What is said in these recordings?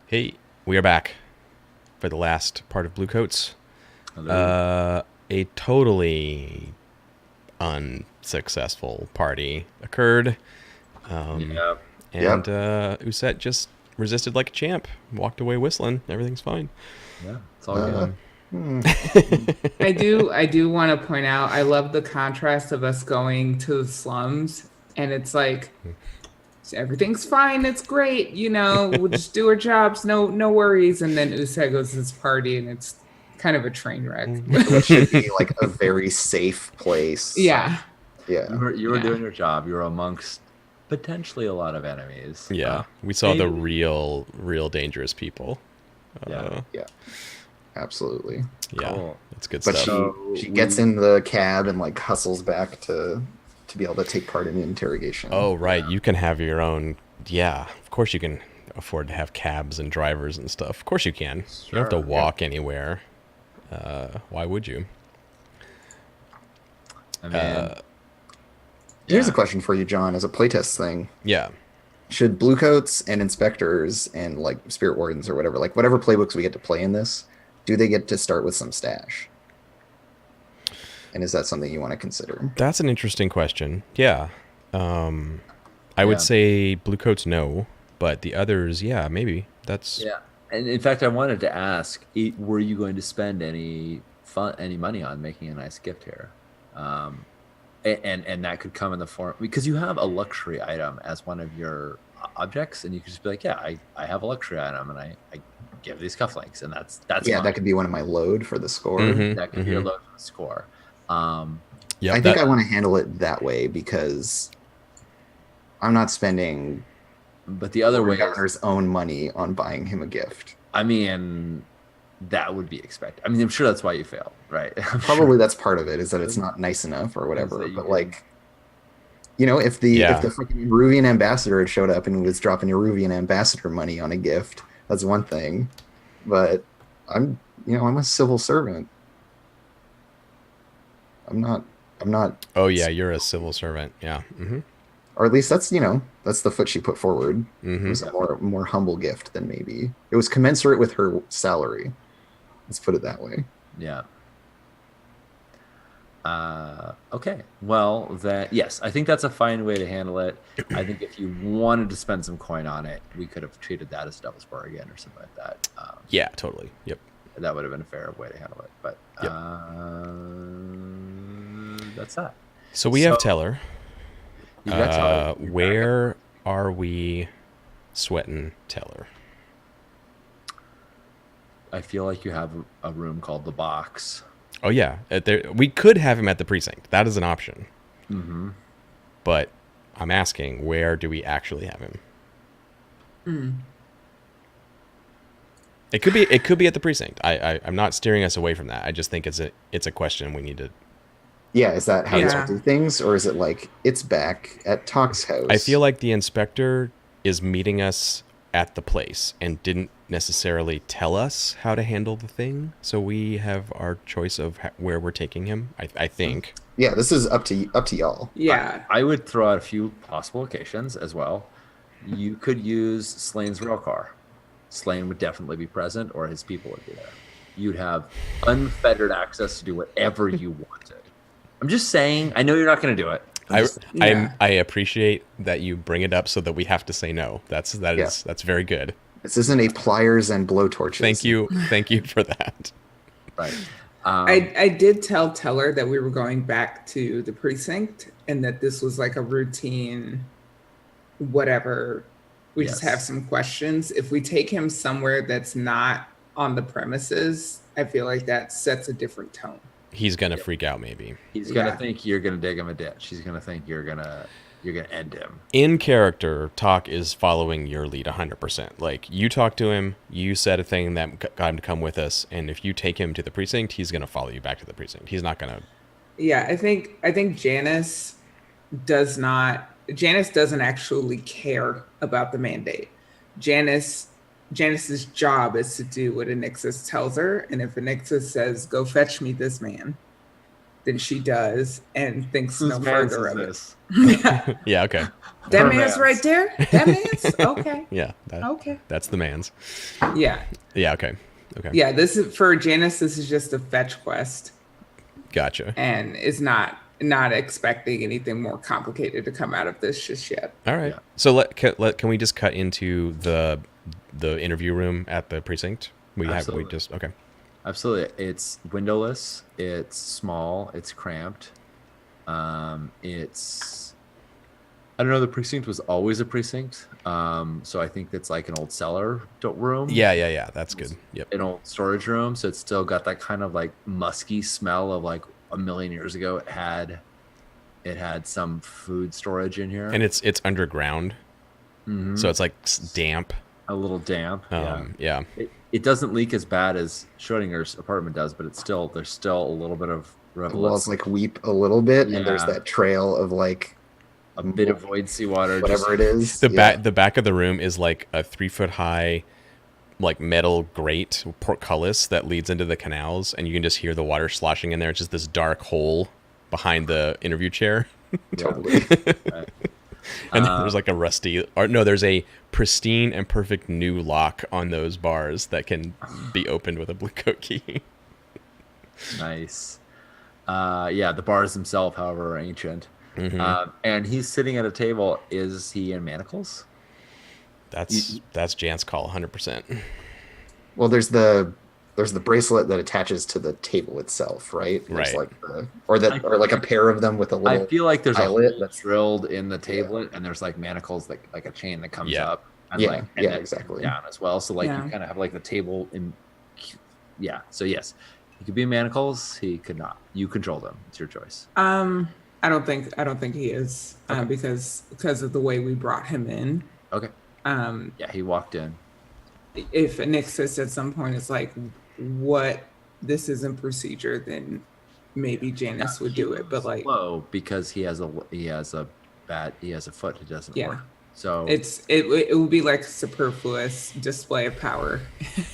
Hey, we are back for the last part of Blue Coats. A totally unsuccessful party occurred, Yeah. and Yep. Uset just resisted like a champ, walked away whistling. Everything's fine. Yeah. It's all Uh, good. hmm. I do want to point out, I love the contrast of us going to the slums and it's like everything's fine, it's great, we'll just do our jobs, no worries. And then Usai goes to this party and it's kind of a train wreck. What should be like a very safe place. Yeah. Yeah. You were Yeah. doing your job. You were amongst potentially a lot of enemies. Yeah, we saw the maybe- real dangerous people. Yeah. Yeah. Absolutely. Yeah, Cool. that's good But stuff. she gets in the cab and like hustles back to be able to take part in the interrogation. Oh, right. You can have your own. Yeah, of course you can afford to have cabs and drivers and stuff. Of course you can. You don't have to Sure, walk anywhere. Why would you? I mean, Here's yeah. a question for you, John, as a playtest thing. Yeah. Should bluecoats and inspectors and like spirit wardens or whatever, like whatever playbooks we get to play in this, do they get to start with some stash? And is that something you want to consider? That's an interesting question. Yeah. I would Yeah. say Bluecoats no, but the others, yeah, maybe. That's Yeah. And in fact, I wanted to ask, were you going to spend any money on making a nice gift here? And that could come in the form, because you have a luxury item as one of your objects, and you could just be like, yeah, I have a luxury item, and I give these cufflinks, and that's Yeah, mine. that could be one of my load for the score. Mhm. That could be your load for the score. Yep, I think that- I want to handle it that way because I'm not spending But the other way is, governor's own money on buying him a gift. I mean, that would be expected. I mean, I'm sure that's why you failed, right? I'm Probably sure. that's part of it, is that it's not nice enough or whatever. that you But can- like, if the Yeah. freaking Eruvian ambassador had showed up and was dropping Eruvian ambassador money on a gift, that's one thing. But I'm a civil servant. I'm not, Oh yeah, you're a civil servant. Yeah. or at least that's the foot she put forward. It was Mm-hmm. a more humble gift than maybe it was commensurate with her salary. Let's put it that way. Yeah. Okay. Well, yes, I think that's a fine way to handle it. I think if you wanted to spend some coin on it, we could have treated that as devil's bargain or something like that. Yeah, totally. Yep. That would have been a fair way to handle it. But Yep. that's that. So we have So- Teller. You got Teller. You're back Where are we sweating Teller? I feel like you have a room called the box. Oh yeah, we could have him at the precinct. That is an option. Mm-hmm. But I'm asking, where do we actually have him? It could be at the precinct. I'm not steering us away from that. I just think it's a question we need to. Yeah, is that how Yeah. you do things, or is it like it's back at Talk's house? I feel like the inspector is meeting us at the place and didn't necessarily tell us how to handle the thing, so we have our choice of where we're taking him. I think. Yeah, this is up to y'all. Yeah. I would throw out a few possible locations as well. You could use Slane's rail car. Slane would definitely be present, or his people would be there. You'd have unfettered access to do whatever you wanted. I'm just saying. I know you're not going to do it. I appreciate that you bring it up so that we have to say no. That's very good. This isn't a pliers and blowtorches. Thank you for that. Right. I did tell Teller that we were going back to the precinct and that this was like a routine, whatever. We just Yes. have some questions. If we take him somewhere that's not on the premises, I feel like that sets a different tone. He's gonna freak out maybe. He's gonna Yeah. think you're gonna dig him a ditch. He's gonna think you're gonna end him. In character, Talk is following your lead 100%. Like, you talked to him, you said a thing that got him to come with us, and if you take him to the precinct, he's gonna follow you back to the precinct. He's not gonna. Yeah, I think Janice doesn't actually care about the mandate. Janice's job is to do what Anixis tells her, and if Anixis says, "Go fetch me this man," than she does and thinks Whose no man's further is of it. this? Yeah. Yeah, okay. That Her man's man's. right there. That man's okay. Yeah, Okay. that's the man's. Yeah. Yeah, okay. Okay. Yeah. This is for Janice. This is just a fetch quest, Gotcha. and is not expecting anything more complicated to come out of this just yet. All right. Yeah. So can we just cut into the interview room at the precinct? Absolutely. Okay. Absolutely. It's windowless. It's small. It's cramped. It's, I don't know. The precinct was always a precinct. So I think it's like an old cellar room. Yeah. That's good. Yep. An old storage room. So it's still got that kind of like musky smell of like a million years ago. It had some food storage in here. And it's underground, so it's like damp. A little damp. Yeah. It doesn't leak as bad as Schrodinger's apartment does, but there's still a little bit of The walls like weep a little bit, and there's that trail of like a bit of void seawater, whatever it is. The back of the room is like a 3-foot high, like metal grate, portcullis that leads into the canals, and you can just hear the water sloshing in there. It's just this dark hole behind the interview chair. Totally. Right. And there's like there's a pristine and perfect new lock on those bars that can be opened with a blue coat key. Nice. The bars themselves, however, are ancient. And he's sitting at a table. Is he in manacles? That's Jan's call, 100%. Well, there's the bracelet that attaches to the table itself, right? There's Right. like or like a pair of them with a little. I feel like there's a eyelet hole that's drilled in the tablet, and there's like manacles, like a chain that comes Yeah. up. And Yeah, and then exactly. down as well. So like Yeah. you kind of have like the table in. Yeah. So yes, he could be in manacles. He could not. You control them. It's your choice. I don't think he is because of the way we brought him in. Okay. Yeah, he walked in. If Anixis at some point is like, what, this isn't procedure, then maybe Janice would do it. But like, Slow because he has a foot that doesn't Yeah. work. So it would be like superfluous display of power,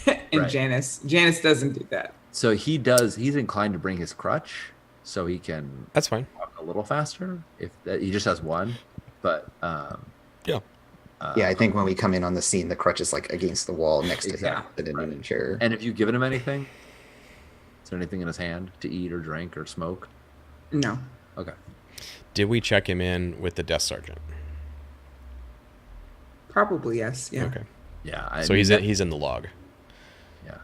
and Right. Janice doesn't do that. So he's inclined to bring his crutch so he can That's fine. walk a little faster. He just has one, but Yeah. I think when we come in on the scene, the crutch is like against the wall next to him, Exactly. sitting in a chair. and have you given him anything? Is there anything in his hand to eat or drink or smoke? No. Okay. Did we check him in with the desk sergeant? Probably yes. Yeah. Okay. Yeah. So he's in the log. Yeah.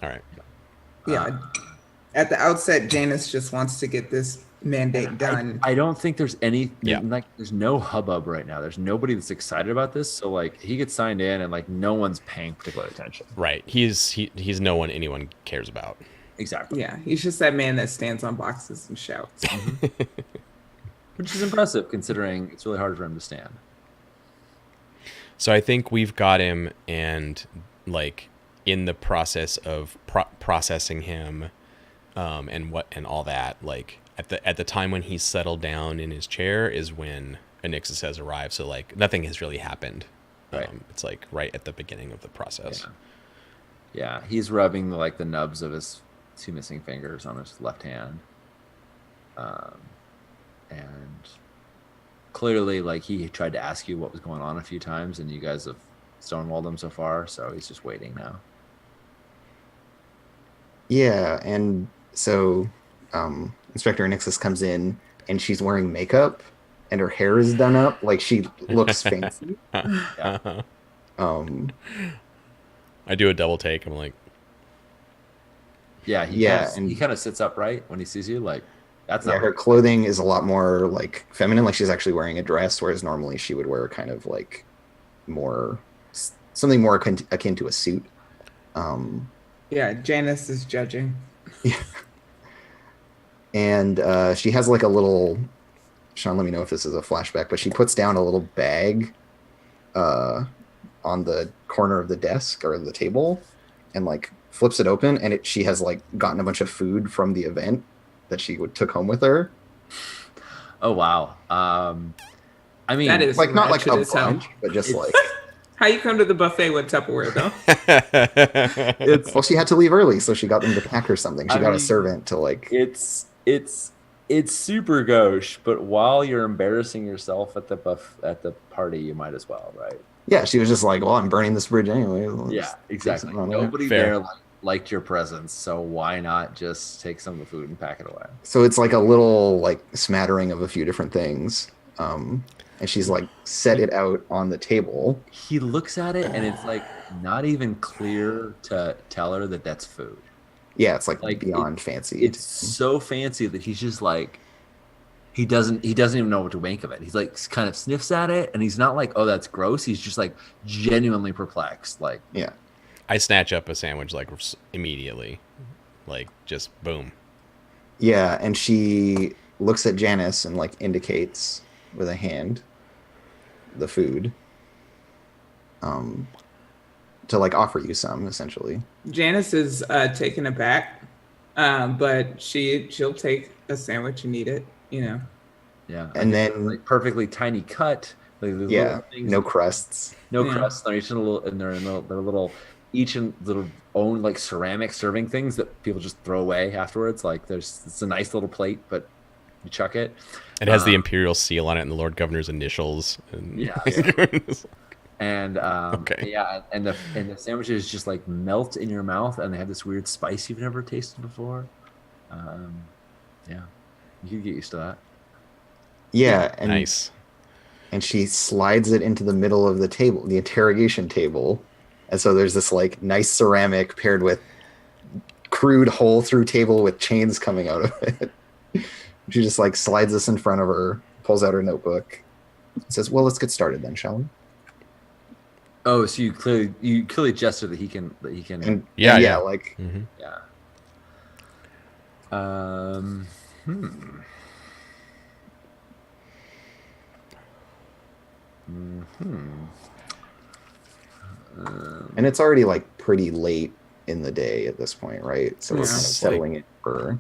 All right. Yeah. At the outset, Janice just wants to get this mandate done. I don't think there's any Yeah. like there's no hubbub right now. There's nobody that's excited about this. So like he gets signed in and like no one's paying particular attention. Right. He's no one anyone cares about. Exactly. Yeah, he's just that man that stands on boxes and shouts. Which is impressive considering it's really hard for him to stand. So I think we've got him, and like in the process of processing him, and all that. Like at the time when he's settled down in his chair is when Anixis has arrived. So like nothing has really happened. Right. It's like right at the beginning of the process. Yeah, he's rubbing the nubs of his 2 missing fingers on his left hand, and clearly, like he tried to ask you what was going on a few times, and you guys have stonewalled him so far. So he's just waiting now. Yeah, and so Inspector Anixis comes in, and she's wearing makeup, and her hair is done up, like she looks fancy. Yeah. I do a double take. I'm like, Yeah, and he kind of sits upright when he sees you. Like that's yeah, not her clothing is a lot more like feminine, like she's actually wearing a dress, whereas normally she would wear kind of like something more akin to a suit. Yeah, Janice is judging. And she has like a little, Sean, let me know if this is a flashback, but she puts down a little bag on the corner of the desk or the table and like flips it open, and she has like gotten a bunch of food from the event that she took home with her. Oh wow. I mean, That is Like not like a ratchet as hell. brunch, but just like How you come to the buffet with Tupperware though? well, she had to leave early, so she got them to pack her something. She I got a mean, servant to like. it's it's super gauche, but while you're embarrassing yourself at the party, you might as well, right? Yeah, she was just like, well, I'm burning this bridge anyway. Let's Yeah, take exactly. some on there. Nobody Fair. there liked your presence, so why not just take some of the food and pack it away? So it's like a little like smattering of a few different things. And she's like set it out on the table. He looks at it, and it's like not even clear to tell her that that's food. Yeah, it's like Like, beyond fancy. It's so fancy that he's just like he doesn't even know what to make of it. He's like kind of sniffs at it, and he's not like, oh, that's gross. He's just like genuinely perplexed. Like, Yeah. I snatch up a sandwich like immediately, like just boom. Yeah, and she looks at Janice and like indicates with a hand the food. To like offer you some, essentially. Janice is taken aback, but she'll take a sandwich and eat it. You know. yeah, And then like perfectly tiny cut. Like, these yeah, little things, no crusts. no Yeah. crust. They're each in a little, and they're in their little, each in little own like ceramic serving things that people just throw away afterwards. Like it's a nice little plate, but you chuck it. It has the imperial seal on it and the Lord Governor's initials. And Yeah. And Okay. yeah, and the sandwiches just like melt in your mouth, and they have this weird spice you've never tasted before. Yeah, you could get used to that. Yeah, and Nice. and she slides it into the middle of the table, the interrogation table. And so there's this like nice ceramic paired with crude hole through table with chains coming out of it. She just like slides this in front of her, pulls out her notebook, says, well, let's get started then, shall we? Oh, so you clearly gesture that he can And Yeah, yeah, yeah. like Hmm. yeah. Hmm. and it's already like pretty late in the day at this point, right? So we're Yeah. kind of It's settling it for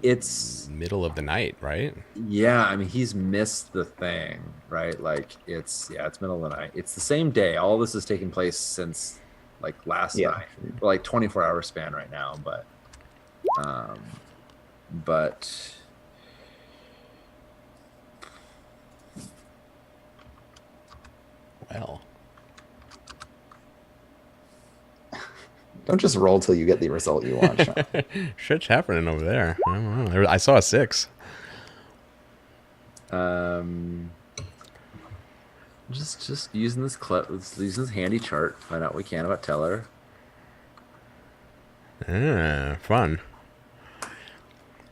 It's Middle of the night, right? yeah. I mean, he's missed the thing, right? Like it's middle of the night. It's the same day. All this has taken place since like last Yeah. night. We're like 24-hour span right now, but Well, don't just roll till you get the result you want, Sean. shit's happening over there. I don't know. I saw a 6. just using this using this handy chart, find out what we can about Teller. Fun.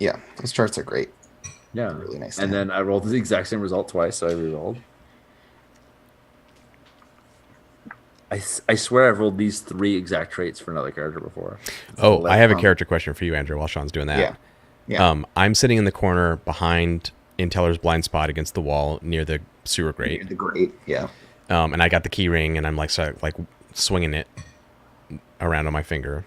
Yeah, those charts are great. Yeah, Really nice And to then I rolled the exact same result twice, so I re-rolled. I swear I've rolled these 3 exact traits for another character before. Oh, I have a character question for you, Andrew, while Sean's doing that. Yeah. Yeah. I'm sitting in the corner behind in Teller's blind spot against the wall near the sewer grate. The great, yeah. And I got the key ring, and I'm like swinging it around on my finger.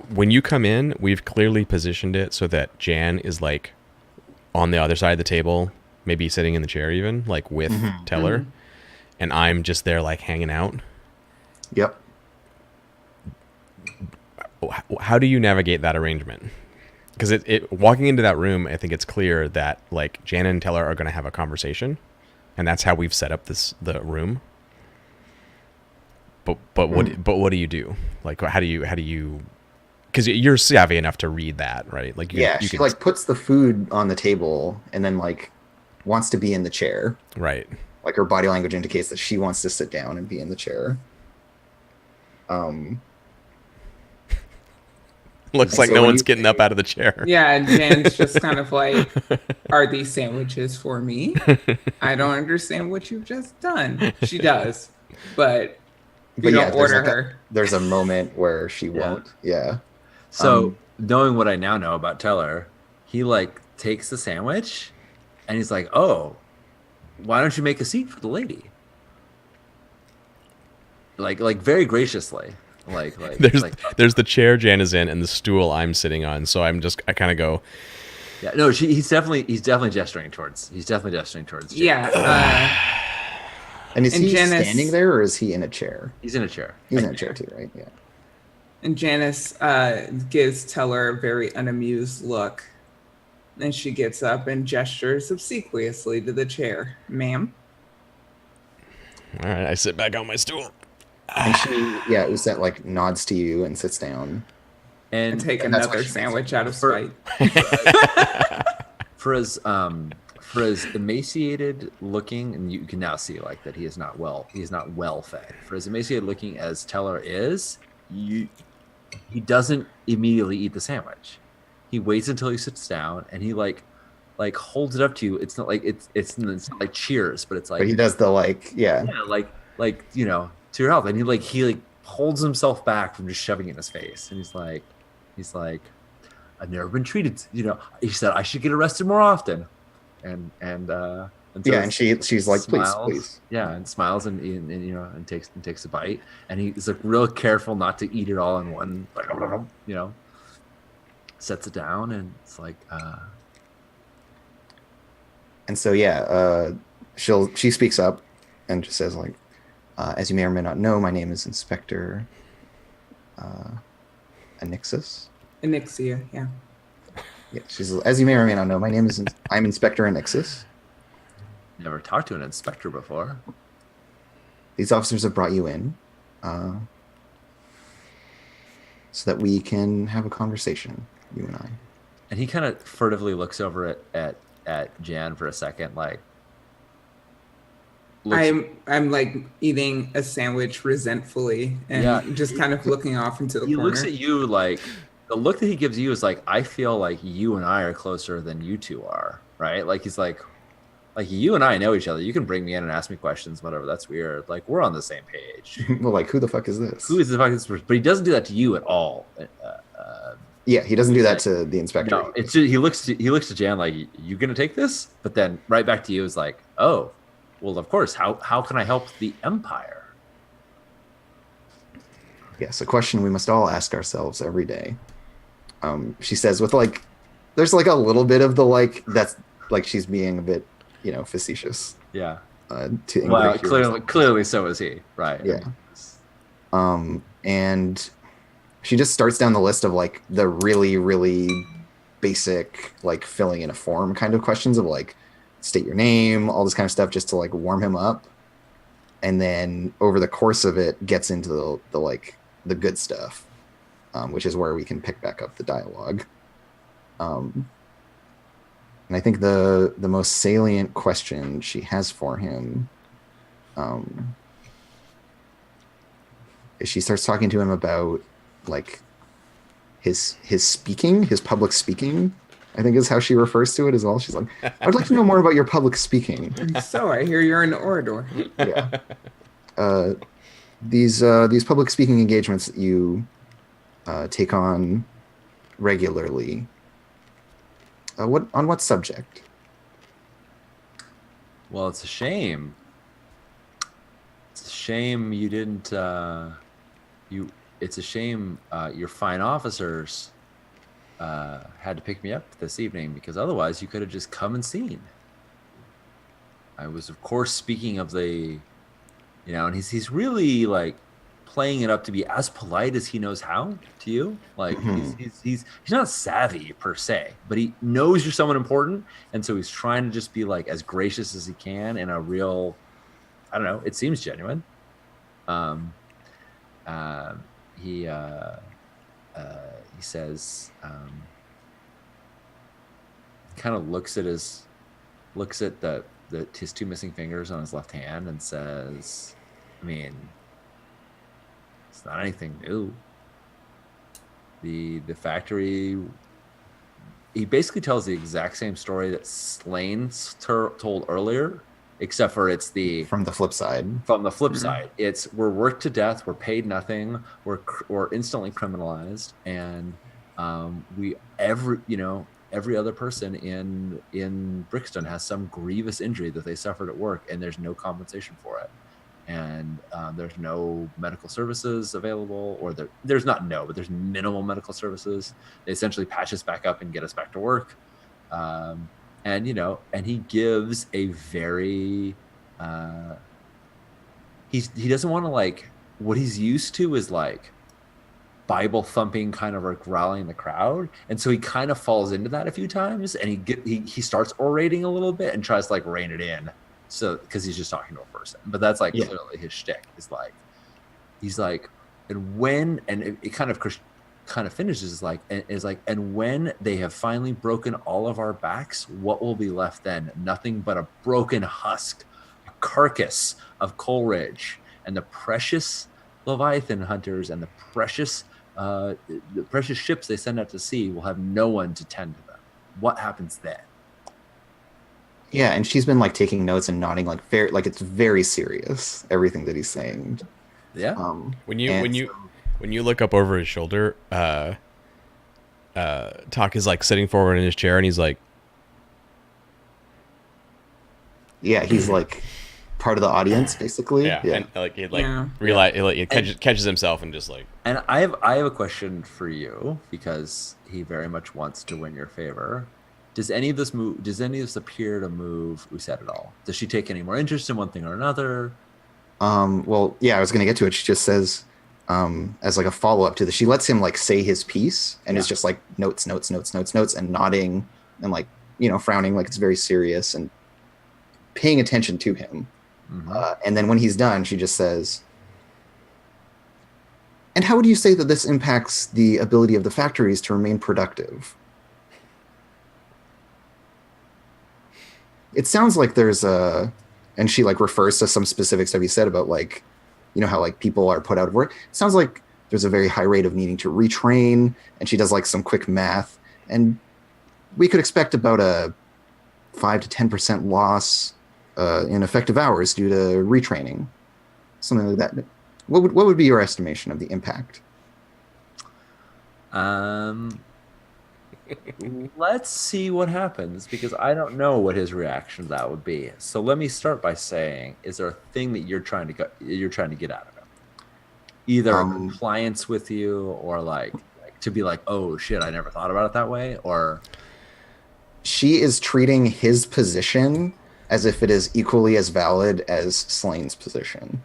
When you come in, we've clearly positioned it so that Jan is like on the other side of the table, maybe sitting in the chair even, like with Teller. And I'm just there like hanging out. Yep. How do you navigate that arrangement? Because it walking into that room, I think it's clear that like Jan and Teller are going to have a conversation, and that's how we've set up the room. But what do you do? Like how do you? Because you're savvy enough to read that, right? Like you She can, like puts the food on the table and then like wants to be in the chair. right. Like her body language indicates that she wants to sit down and be in the chair. Looks And like so no when one's you getting say- up out of the chair. Yeah, Jan's just kind of like, are these sandwiches for me? I don't understand what you've just done. She does, but we don't there's order like her. There's a moment where she won't. Yeah. So knowing what I now know about Teller, he like takes the sandwich, and he's like, "Oh, why don't you make a seat for the lady?" Like very graciously. Like There's the chair Jan is in and the stool I'm sitting on. So I kind of go, yeah, no, he's definitely gesturing towards. Jan. Yeah, And is And he Janice- standing there or is he in a chair? He's in a chair. He's in a chair too, right? Yeah. And Janice gives Teller a very unamused look. And she gets up and gestures obsequiously to the chair. Ma'am? All right, I sit back on my stool. And she, yeah, Uset like nods to you and sits down. And And take and that's what another she sandwich makes out of for- spite. for as emaciated looking, and you can now see like that he is not well fed. For as emaciated looking as Teller is, he doesn't immediately eat the sandwich. He waits until he sits down and he like holds it up to you. It's not like it's not like cheers, but it's like But he does the like, yeah. yeah, like you know, to your health. And he holds himself back from just shoving it in his face. And he's like, I've never been treated. You know, he said I should get arrested more often. And so Yeah, and she's like, smiles, please. yeah, and smiles and you know and takes a bite, and he's like real careful not to eat it all in one, like, you know, sets it down, and it's like And so yeah, she speaks up and just says like, as you may or may not know, my name is Inspector Anixis. Anixia, yeah. Yeah, she's as you may or may not know, I'm Inspector Anixis. never talked to an inspector before. These officers have brought you in so that we can have a conversation, you and I. And he kind of furtively looks over at Jan for a second, like I'm like eating a sandwich resentfully and Yeah. just kind of looking off into the he corner. looks at you like the look that he gives you is like, I feel like you and I are closer than you two are, right? Like he's like you and I know each other. You can bring me in and ask me questions, whatever. That's weird. Like we're on the same page. Well, like, who the fuck is this? Who is the fuck is this person? But he doesn't do that to you at all. Yeah, he doesn't do that to the inspector. No, it's just, he looks to Jan like, you gonna take this? But then right back to you is like, oh, well, of course. How can I help the Empire? Yes, a question we must all ask ourselves every day. She says with like, there's like a little bit of the like, that's like she's being a bit, you know, facetious. Yeah. To Well, English clearly so is he, right? Yeah. And she just starts down the list of like the really, really basic, like filling in a form kind of questions of like, state your name, all this kind of stuff, just to like warm him up. And then over the course of it gets into the like the good stuff, which is where we can pick back up the dialogue. And I think the most salient question she has for him is she starts talking to him about like his speaking, his public speaking, I think is how she refers to it as well. She's like, I'd like to know more about your public speaking. So I hear you're an orator. Yeah. These public speaking engagements that you take on regularly, on what subject? Well, it's a shame. It's a shame you didn't. It's a shame your fine officers had to pick me up this evening, because otherwise you could have just come and seen. I was, of course, speaking of the, you know, and he's really like playing it up to be as polite as he knows how to you. Like he's not savvy per se, but he knows you're someone important, and so he's trying to just be like as gracious as he can in a real, I don't know, it seems genuine. He says, kind of looks at his two missing fingers on his left hand and says, I mean, it's not anything new. The factory, he basically tells the exact same story that Slane told earlier, except for it's From the flip side. From the flip side, it's we're worked to death, we're paid nothing, we're instantly criminalized, and every other person in Brixton has some grievous injury that they suffered at work, and there's no compensation for it, and there's no medical services available, or there's not no, but there's minimal medical services. They essentially patch us back up and get us back to work. And he gives a very he doesn't want to, like, what he's used to is like Bible thumping kind of like rallying the crowd, and so he kind of falls into that a few times, and he starts orating a little bit and tries to like rein it in, so because he's just talking to a person. But that's like clearly his shtick. Is like he's like, and it kind of finishes like and when they have finally broken all of our backs, what will be left then? Nothing but a broken husk, a carcass of Coleridge, and the precious Leviathan hunters and the precious ships they send out to sea will have no one to tend to them. What happens then? Yeah, and she's been like taking notes and nodding like it's very serious, everything that he's saying. Yeah. When you look up over his shoulder, Talk is like sitting forward in his chair, and he's like, yeah, he's like part of the audience basically. Yeah. And like he catches himself and just like. And I have a question for you, because he very much wants to win your favor. Does any of this appear to move Uset at all? Does she take any more interest in one thing or another? Well, yeah, I was gonna get to it. She just says, as like a follow-up to this, she lets him like say his piece and is just like notes and nodding and like, frowning like it's very serious and paying attention to him. And then when he's done, she just says, and how would you say that this impacts the ability of the factories to remain productive? It sounds like there's and she like refers to some specific stuff he said about like, how like people are put out of work. It sounds like there's a very high rate of needing to retrain, and she does like some quick math, and we could expect about a 5 to 10% loss in effective hours due to retraining, something like that. What would be your estimation of the impact? Let's see what happens, because I don't know what his reaction to that would be. So let me start by saying, is there a thing that you're trying to get out of him? Either compliance with you, or like to be like, oh shit, I never thought about it that way, or she is treating his position as if it is equally as valid as Slane's position.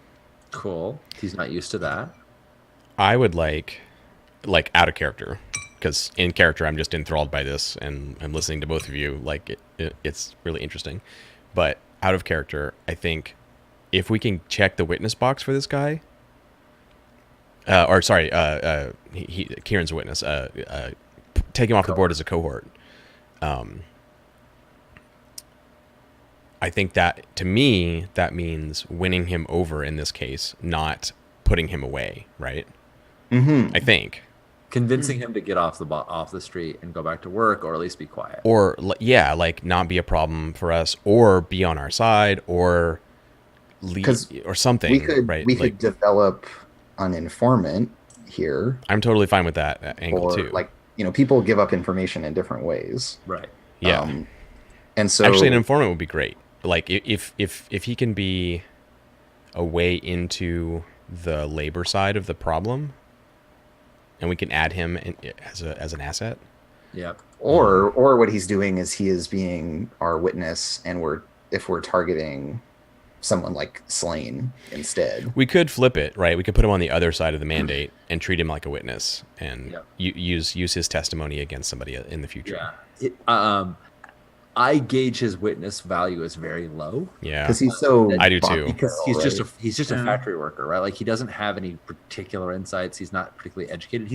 Cool. He's not used to that. I would like out of character. Because in character, I'm just enthralled by this, and I'm listening to both of you. Like, it's really interesting. But out of character, I think if we can check the witness box for this guy, Kieran's a witness. Take him off the board as a cohort. I think that, to me, that means winning him over in this case, not putting him away, right? I think. Convincing him to get off the street and go back to work, or at least be quiet. Or, like not be a problem for us, or be on our side, or leave, or something. We could develop an informant here. I'm totally fine with that angle too. Like, people give up information in different ways. Right. Yeah. And so actually, an informant would be great. Like if he can be a way into the labor side of the problem, and we can add him as an asset. Yep. Or what he's doing is he is being our witness, and if we're targeting someone like Slane instead. We could flip it, right? We could put him on the other side of the mandate and treat him like a witness, and use his testimony against somebody in the future. Yeah. I gauge his witness value as very low. Yeah, because he's so. I do too. Because he's just a factory worker, right? Like, he doesn't have any particular insights. He's not particularly educated.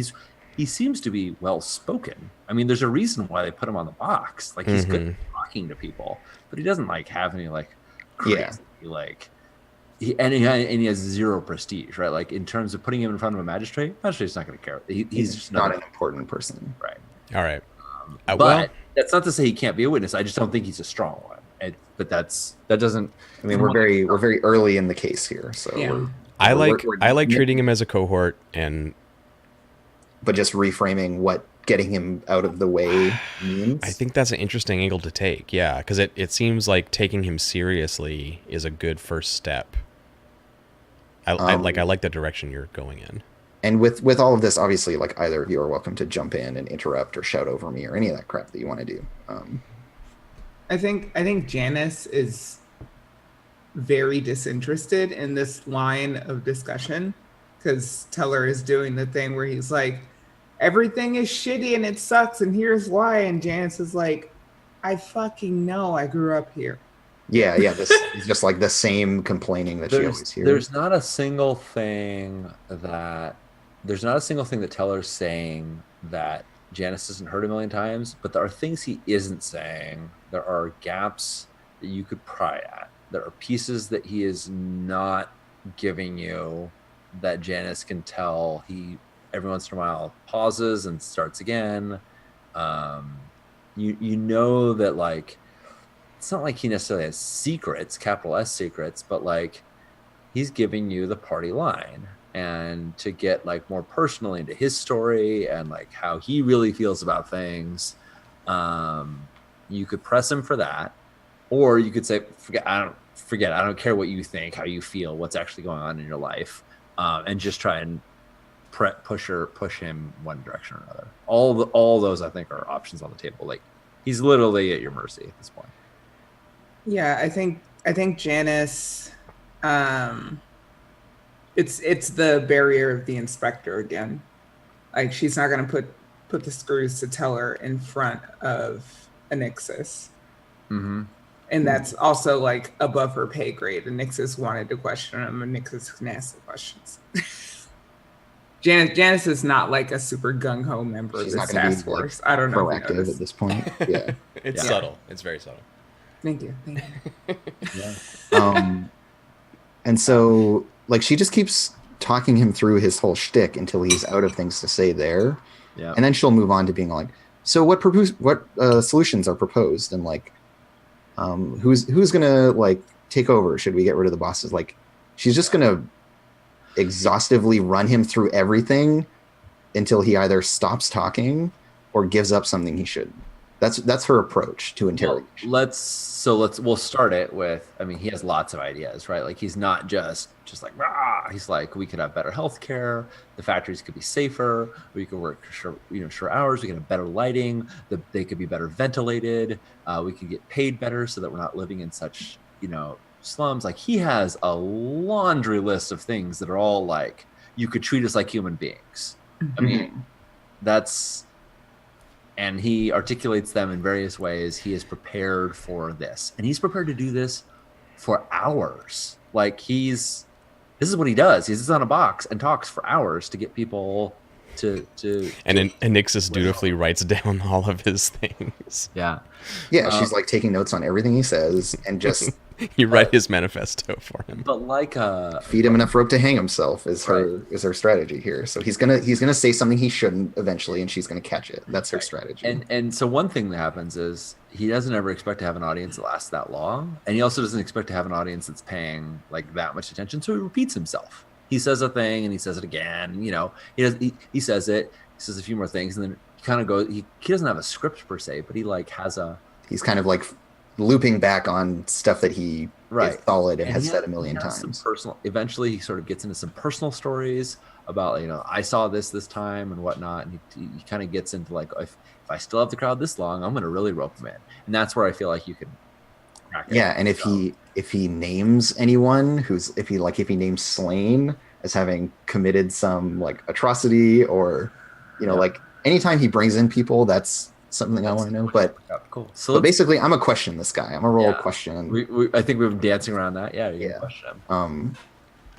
He seems to be well spoken. I mean, there's a reason why they put him on the box. Like, he's good at talking to people, but he doesn't like have any like crazy he has zero prestige, right? Like, in terms of putting him in front of a magistrate's not going to care. He's just not an important person, right? All right. But that's not to say he can't be a witness. I just don't think he's a strong one. But that doesn't. I mean, we're very early in the case here, so I like treating him as a cohort, but just reframing what getting him out of the way means. I think that's an interesting angle to take. Yeah, because it seems like taking him seriously is a good first step. I like the direction you're going in. And with all of this, obviously, like, either of you are welcome to jump in and interrupt or shout over me or any of that crap that you want to do. I think Janice is very disinterested in this line of discussion. because Teller is doing the thing where he's like, everything is shitty and it sucks, and here's why. And Janice is like, I fucking know. I grew up here. Yeah, yeah. This is just like the same complaining that she always hears. There's not a single thing that Teller's saying that Janice hasn't heard a million times, but there are things he isn't saying. There are gaps that you could pry at. There are pieces that he is not giving you that Janice can tell. He every once in a while pauses and starts again. You know that, like, it's not like he necessarily has secrets, capital S secrets, but like he's giving you the party line, and to get like more personally into his story and like how he really feels about things. You could press him for that, or you could say, I don't care what you think, how you feel, what's actually going on in your life, and just try and push him one direction or another. All those I think are options on the table. Like, he's literally at your mercy at this point. Yeah, I think Janice, it's the barrier of the inspector again. Like, she's not going to put the screws to Teller in front of Anixis. Mm-hmm. And that's also like above her pay grade. Anixis wanted to question him. Anixis can ask the questions. Janice is not like a super gung-ho member of this task force. I don't know. Proactive at this point. Yeah. It's subtle. It's very subtle. Thank you. Yeah. And so, like, she just keeps talking him through his whole shtick until he's out of things to say there. Yeah. And then she'll move on to being like, so what solutions are proposed? And like, who's gonna like take over? Should we get rid of the bosses? Like, she's just gonna exhaustively run him through everything until he either stops talking or gives up something he should. That's her approach to interrogation. We'll start it with, I mean, he has lots of ideas, right? Like, he's not just like, rah! He's like, we could have better healthcare, the factories could be safer, we could work short hours, we could have better lighting, they could be better ventilated, we could get paid better so that we're not living in such, slums. Like, he has a laundry list of things that are all like, you could treat us like human beings. I mean, and he articulates them in various ways. He is prepared for this, and he's prepared to do this for hours. Like, this is what he does. He sits on a box and talks for hours to get people to and Anixis dutifully writes down all of his things. Yeah. She's like taking notes on everything he says and just you write his manifesto for him. But like, feed him enough rope to hang himself is her strategy here. So he's gonna say something he shouldn't eventually, and she's gonna catch it. That's her strategy. And so one thing that happens is he doesn't ever expect to have an audience that lasts that long, and he also doesn't expect to have an audience that's paying like that much attention. So he repeats himself. He says a thing and he says it again. He says it. He says a few more things, and then he kind of goes. He doesn't have a script per se, but he like has a. He's kind of like looping back on stuff that he is solid and has said a million times. Eventually, he sort of gets into some personal stories about, I saw this time and whatnot, and he kind of gets into like, if I still have the crowd this long, I'm going to really rope him in, and that's where I feel like you can. Yeah, and if he names anyone if he names Slain as having committed some like atrocity, or like anytime he brings in people, that's something I want to know. But cool. So basically, I'm gonna question this guy. I'm a roll question. I think we've been dancing around that. Yeah. Question him.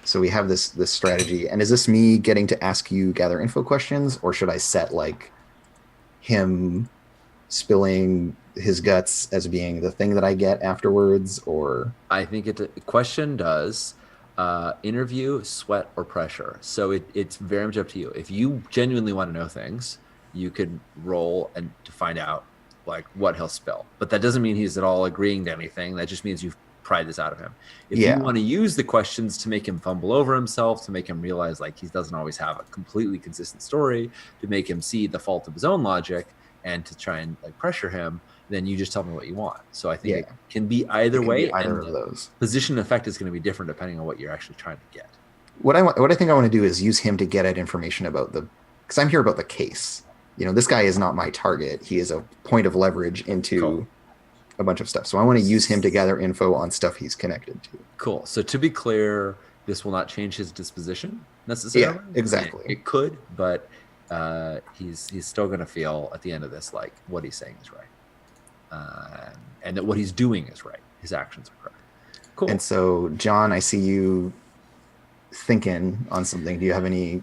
So we have this strategy, and is this me getting to ask you gather info questions, or should I set like him spilling his guts as being the thing that I get afterwards? Or I think the question does interview, sweat, or pressure. So it's very much up to you. If you genuinely want to know things, you could roll and to find out like what he'll spill. But that doesn't mean he's at all agreeing to anything. That just means you've pried this out of him. If you want to use the questions to make him fumble over himself, to make him realize like he doesn't always have a completely consistent story, to make him see the fault of his own logic, and to try and like pressure him, then you just tell me what you want. So I think it can be either way. Either of those. Position and effect is going to be different depending on what you're actually trying to get. What I think I want to do is use him to get at information about because I'm here about the case. This guy is not my target. He is a point of leverage into a bunch of stuff. So I want to use him to gather info on stuff he's connected to. Cool. So to be clear, This will not change his disposition necessarily. Yeah, exactly. It could, but he's still going to feel at the end of this like what he's saying is right, and that what he's doing is right. His actions are correct. Cool. And so, John, I see you thinking on something. Do you have a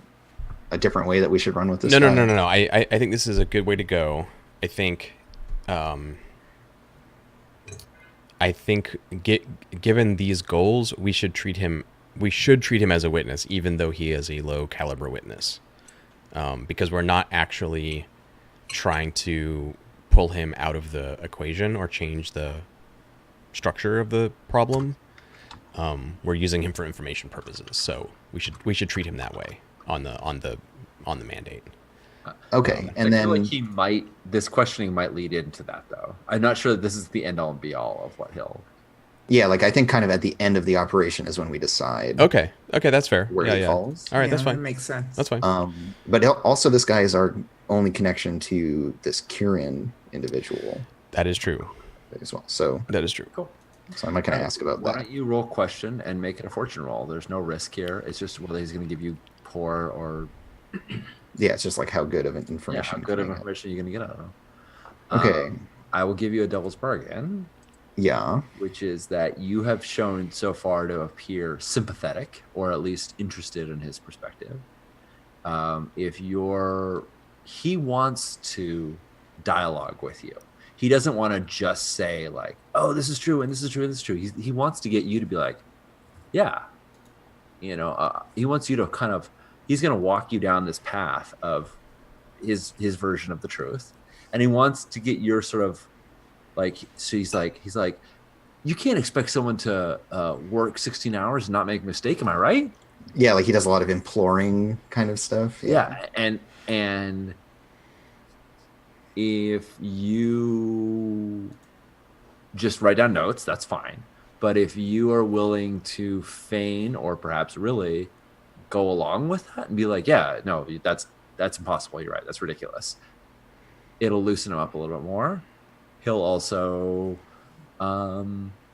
different way that we should run with this? No. guy? I think this is a good way to go. I think, given these goals, we should treat him as a witness, even though he is a low caliber witness, because we're not actually trying to pull him out of the equation or change the structure of the problem. We're using him for information purposes, so we should treat him that way on the mandate. Okay, and I feel then like he might. This questioning might lead into that, though. I'm not sure that this is the end all and be all of what he'll. yeah, like I think kind of at the end of the operation is when we decide. Okay, that's fair. Where he falls. All right, that's That fine. makes sense. That's fine. But also, this guy is our only connection to this Kieran individual That is true. as well. So That is true. Cool. I'm not going to ask about Why that. don't you roll question and make it a fortune roll? There's no risk here. It's just whether he's going to give you poor or Yeah, it's just like how good of an information. how good of can I get? information you're going to get out of him. Okay. I will give you a devil's bargain, Yeah. which is that you have shown so far to appear sympathetic or at least interested in his perspective. He wants to dialogue with you. He doesn't want to just say like, "Oh, this is true and this is true and this is true." He wants to get you to be like, "Yeah," he wants you to kind of. He's going to walk you down this path of his version of the truth, and he wants to get your sort of like. So he's like, you can't expect someone to work 16 hours and not make a mistake. Am I right? Yeah, like he does a lot of imploring kind of stuff. Yeah, and if you just write down notes, that's fine. But if you are willing to feign or perhaps really go along with that and be like, yeah, no, that's impossible. You're right. That's ridiculous. It'll loosen him up a little bit more. He'll also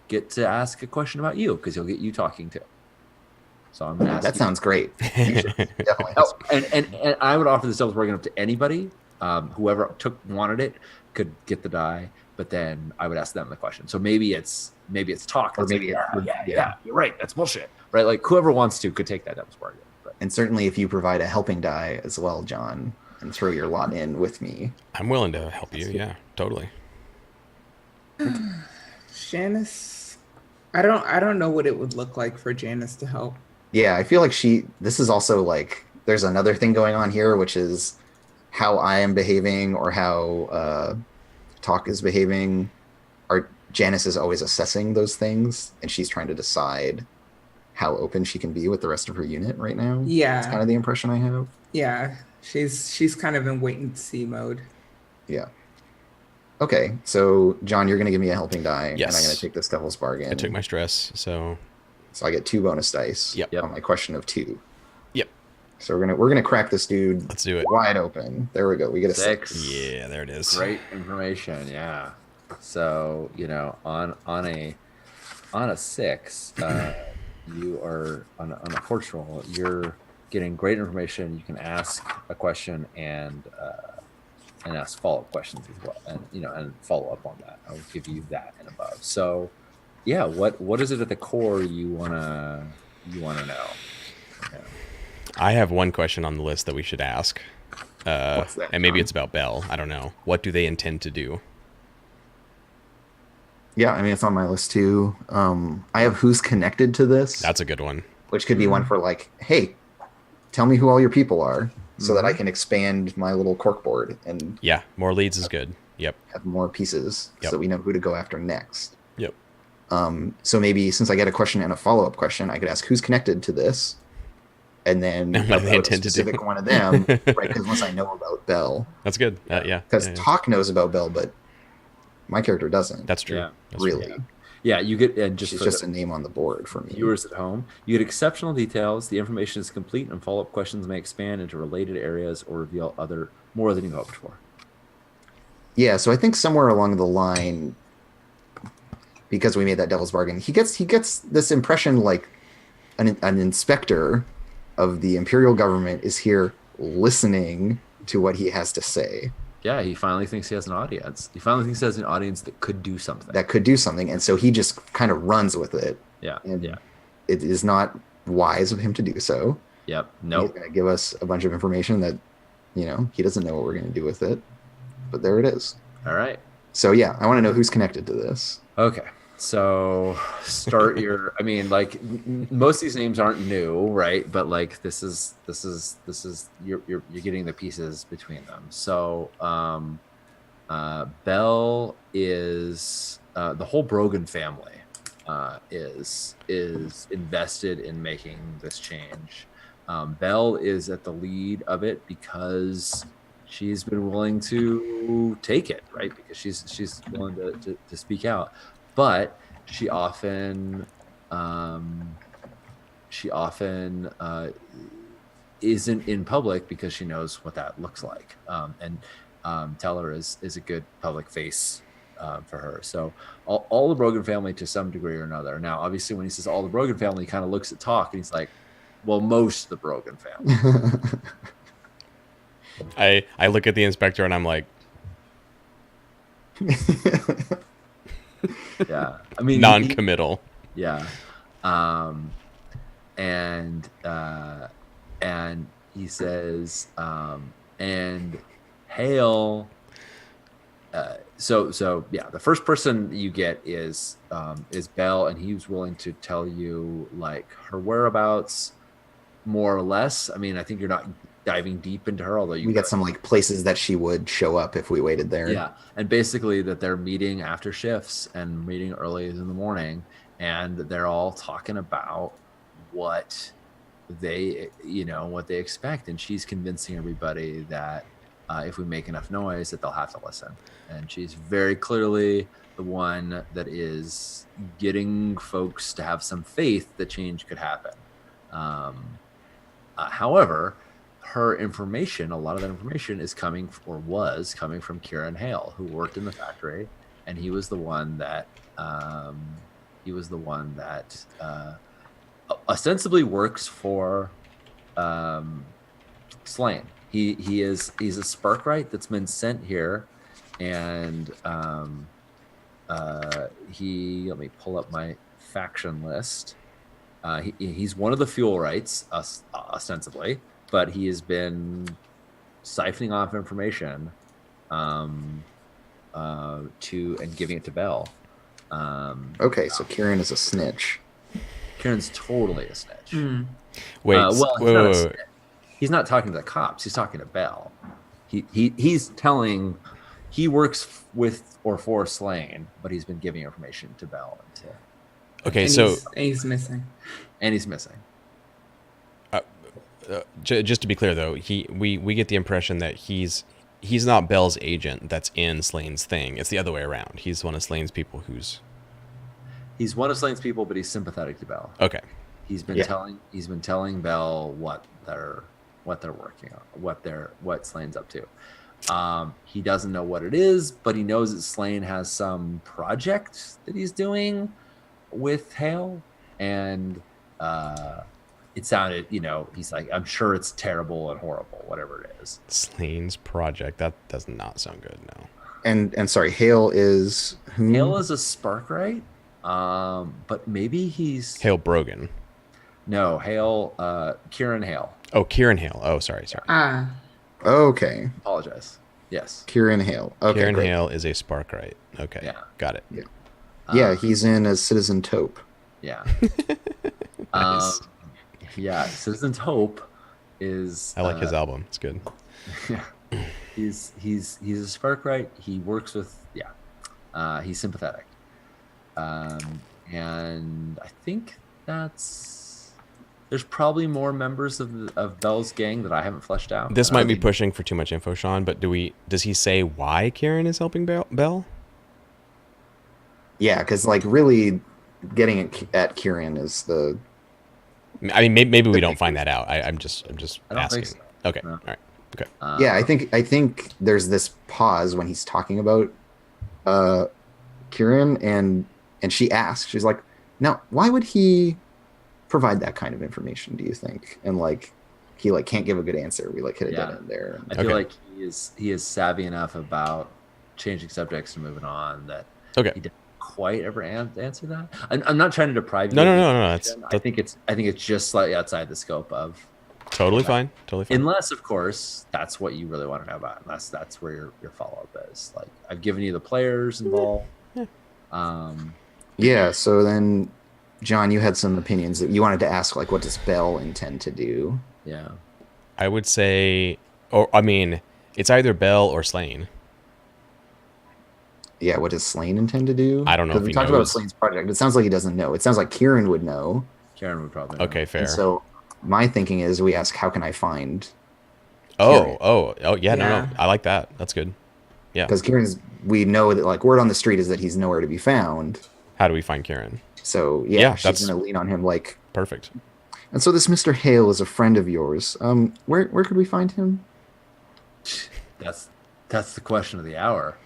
get to ask a question about you because he'll get you talking too. So I'm going to ask That you. sounds great. You should definitely ask. And I would offer this devil's bargain up to anybody. Whoever wanted it could get the die, but then I would ask them the question. So maybe it's talk. Or That's maybe like, it's- yeah, you're right. That's bullshit, right? Like whoever wants to could take that devil's bargain. But And certainly if you provide a helping die as well, John, and throw your lot in with me. I'm willing to help you. Yeah, totally. Janice, I don't know what it would look like for Janice to help. Yeah, I feel like this is also like, there's another thing going on here, which is how I am behaving or how Talk is behaving. Janice is always assessing those things, and she's trying to decide how open she can be with the rest of her unit right now. Yeah. That's kind of the impression I have. Yeah, she's kind of in wait and see mode. Yeah. Okay, so John, you're going to give me a helping die, and Yes. I'm going to take this devil's bargain. I took my stress, so So I get 2 bonus dice Yep. on my question of 2. Yep. So we're gonna crack this dude Let's do it. wide open. There we go. We get a 6. Yeah, there it is. great information. Yeah. So on a 6, you are on a force roll. You're getting great information. You can ask a question and ask follow-up questions as well, and follow up on that. I'll give you that and above. So, yeah, what is it at the core you wanna know? Yeah. I have one question on the list that we should ask. What's that, And maybe John? it's about Belle. I don't know. What do they intend to do? Yeah, I mean it's on my list too. I have who's connected to this, That's a good one. which could be one for like, hey, tell me who all your people are, so that I can expand my little corkboard and Yeah, more leads is good. Yep. have more pieces, Yep. so we know who to go after next. Yep. So maybe since I get a question and a follow-up question, I could ask who's connected to this, and then And what do they a intend to do? specific one of them, right? Because once I know about Belle, That's good. Yeah. because yeah. Talk knows about Belle, but my character doesn't. That's true. Yeah. That's really. true. Yeah, you get, and just She's for just the a name on the board for me. viewers at home, you get exceptional details. The information is complete, and follow-up questions may expand into related areas or reveal more than you hoped for. Yeah, so I think somewhere along the line, because we made that devil's bargain, he gets this impression like an inspector of the Imperial government is here listening to what he has to say. Yeah, he finally thinks he has an audience. He finally thinks he has an audience that could do something. And so he just kind of runs with it. Yeah, And yeah. it is not wise of him to do so. Yep. He's Nope. going to give us a bunch of information that, he doesn't know what we're going to do with it. But there it is. All right. So yeah, I want to know who's connected to this. Okay. So start your. I mean, like most of these names aren't new, right? But like this is you're getting the pieces between them. So Bell is the whole Brogan family is invested in making this change. Bell is at the lead of it because she's been willing to take it, right? Because she's willing to speak out, but she often isn't in public because she knows what that looks like. And Teller is a good public face for her. So all the Brogan family to some degree or another. Now, obviously, when he says all the Brogan family, he kind of looks at Talk and he's like, well, most of the Brogan family. I look at the inspector and I'm like, Yeah, I mean, non-committal. Yeah. And he says, and Hale. So yeah, the first person you get is Bell, and he was willing to tell you like her whereabouts, more or less. I mean, I think you're not diving deep into her, although we got some like places that she would show up if we waited there. Yeah, and basically that they're meeting after shifts and meeting early in the morning, and they're all talking about what they expect, and she's convincing everybody that if we make enough noise that they'll have to listen, and she's very clearly the one that is getting folks to have some faith that change could happen. However, her information, a lot of that information is coming or was coming from Kieran Hale, who worked in the factory, and he was the one that ostensibly works for Slane. He's a Sparkwright that's been sent here, and let me pull up my faction list. He's one of the fuel rights, ostensibly, but he has been siphoning off information and giving it to Bell. Okay, so Kieran is a snitch. Kieran's totally a snitch. Mm. Wait, wait. He's not talking to the cops. He's talking to Bell. He's telling. He works with or for Slane, but he's been giving information to Bell. Okay, And so he's missing. And he's missing. Just to be clear, though, we get the impression that he's not Bell's agent that's in Slane's thing. It's the other way around. He's one of Slane's people He's one of Slane's people, but he's sympathetic to Bell. Okay. He's been telling Bell what they're working on, what Slane's up to. He doesn't know what it is, but he knows that Slane has some project that he's doing with Hale, and it sounded, he's like, I'm sure it's terrible and horrible, whatever it is. Slane's project. That does not sound good, no. And sorry, Hale is who? Hale is a Sparkwright, but maybe he's Hale Brogan. No, Hale, Kieran Hale. Oh, Kieran Hale. Oh, sorry. Okay. Apologize. Yes. Kieran Hale. Okay, Kieran great. Hale is a Sparkwright. Okay, Yeah. got it. Yeah, he's in as Citizen Taupe. Yeah. Nice. Yeah, Citizen's Hope is. I like his album. It's good. Yeah. He's a Sparkwright. He works with. Yeah. He's sympathetic. And I think there's probably more members of Bell's gang that I haven't fleshed out. This might be pushing for too much info, Sean, but does he say why Kieran is helping Bell? Yeah, because like really getting at Kieran is the. I mean, maybe we don't find that out. I'm just I don't asking. think so. Okay, No. all right, okay. Yeah, I think there's this pause when he's talking about Kieran, and she asks, she's like, now why would he provide that kind of information, do you think? And like he like can't give a good answer. We like hit a Yeah. dead end there. I feel Okay. like he is savvy enough about changing subjects and moving on that Okay. he didn't quite ever answer that. I'm not trying to deprive you. No, of no, the no, no. information. I think it's just slightly outside the scope of. Totally fine. Totally fine. Unless, of course, that's what you really want to know about. Unless that's where your follow up is. Like I've given you the players involved. Yeah, so then John, you had some opinions that you wanted to ask, like what does Bell intend to do? Yeah. I would say, or I mean, it's either Bell or Slain. Yeah, what does Slane intend to do? I don't know if we he talked about knows. Slane's project. It sounds like he doesn't know. It sounds like Kieran would know. Karen would probably know. Okay, fair. And so my thinking is we ask, how can I find Oh, yeah, no, Yeah. I like that. That's good. Yeah. because Kieran's we know that like word on the street is that he's nowhere to be found. How do we find Karen? So Yeah, she's that's- gonna lean on him like Perfect. and so this Mr. Hale is a friend of yours. Where could we find him? That's the question of the hour.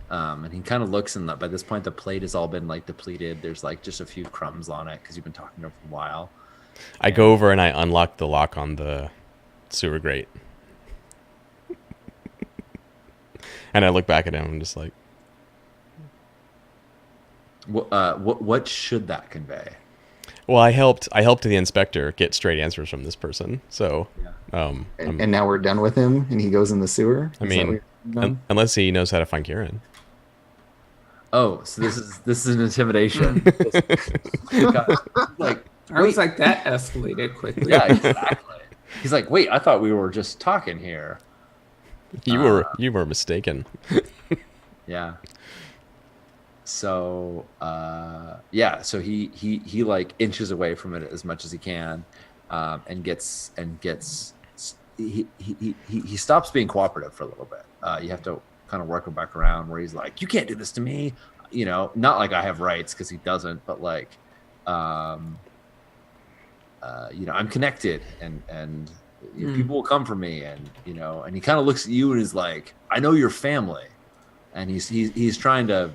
And he kind of looks, and by this point the plate has all been like depleted. There's like just a few crumbs on it because you've been talking to him for a while. I go over and I unlock the lock on the sewer grate. And I look back at him and just like, What should that convey? well, I helped the inspector get straight answers from this person. So, And now we're done with him, and he goes in the sewer. I Is that mean, what you're done? unless he knows how to find Kieran. Oh, so this is an intimidation. Like, I was like, that escalated quickly. yeah, exactly. He's like, wait, I thought we were just talking here. You were mistaken. Yeah. So yeah, so he like inches away from it as much as he can, and gets he stops being cooperative for a little bit. You have to kind of work him back around where he's like, you can't do this to me, you know, not like I have rights because he doesn't, but like you know, I'm connected and you know, people will come for me, and you know, and he kind of looks at you and is like, I know your family, and he's trying to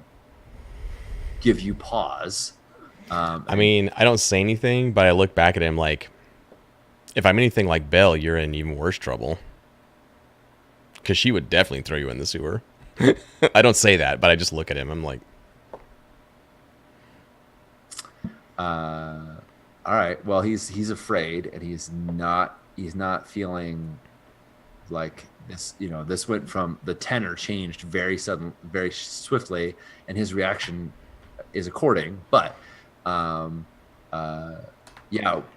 give you pause. I mean, I don't say anything, but I look back at him like, if I'm anything like Belle, you're in even worse trouble. Because she would definitely throw you in the sewer. I don't say that, but I just look at him. I'm like, all right. Well, he's afraid, and he's not feeling like this. You know, this went from the tenor changed very swiftly, and his reaction is according. But yeah,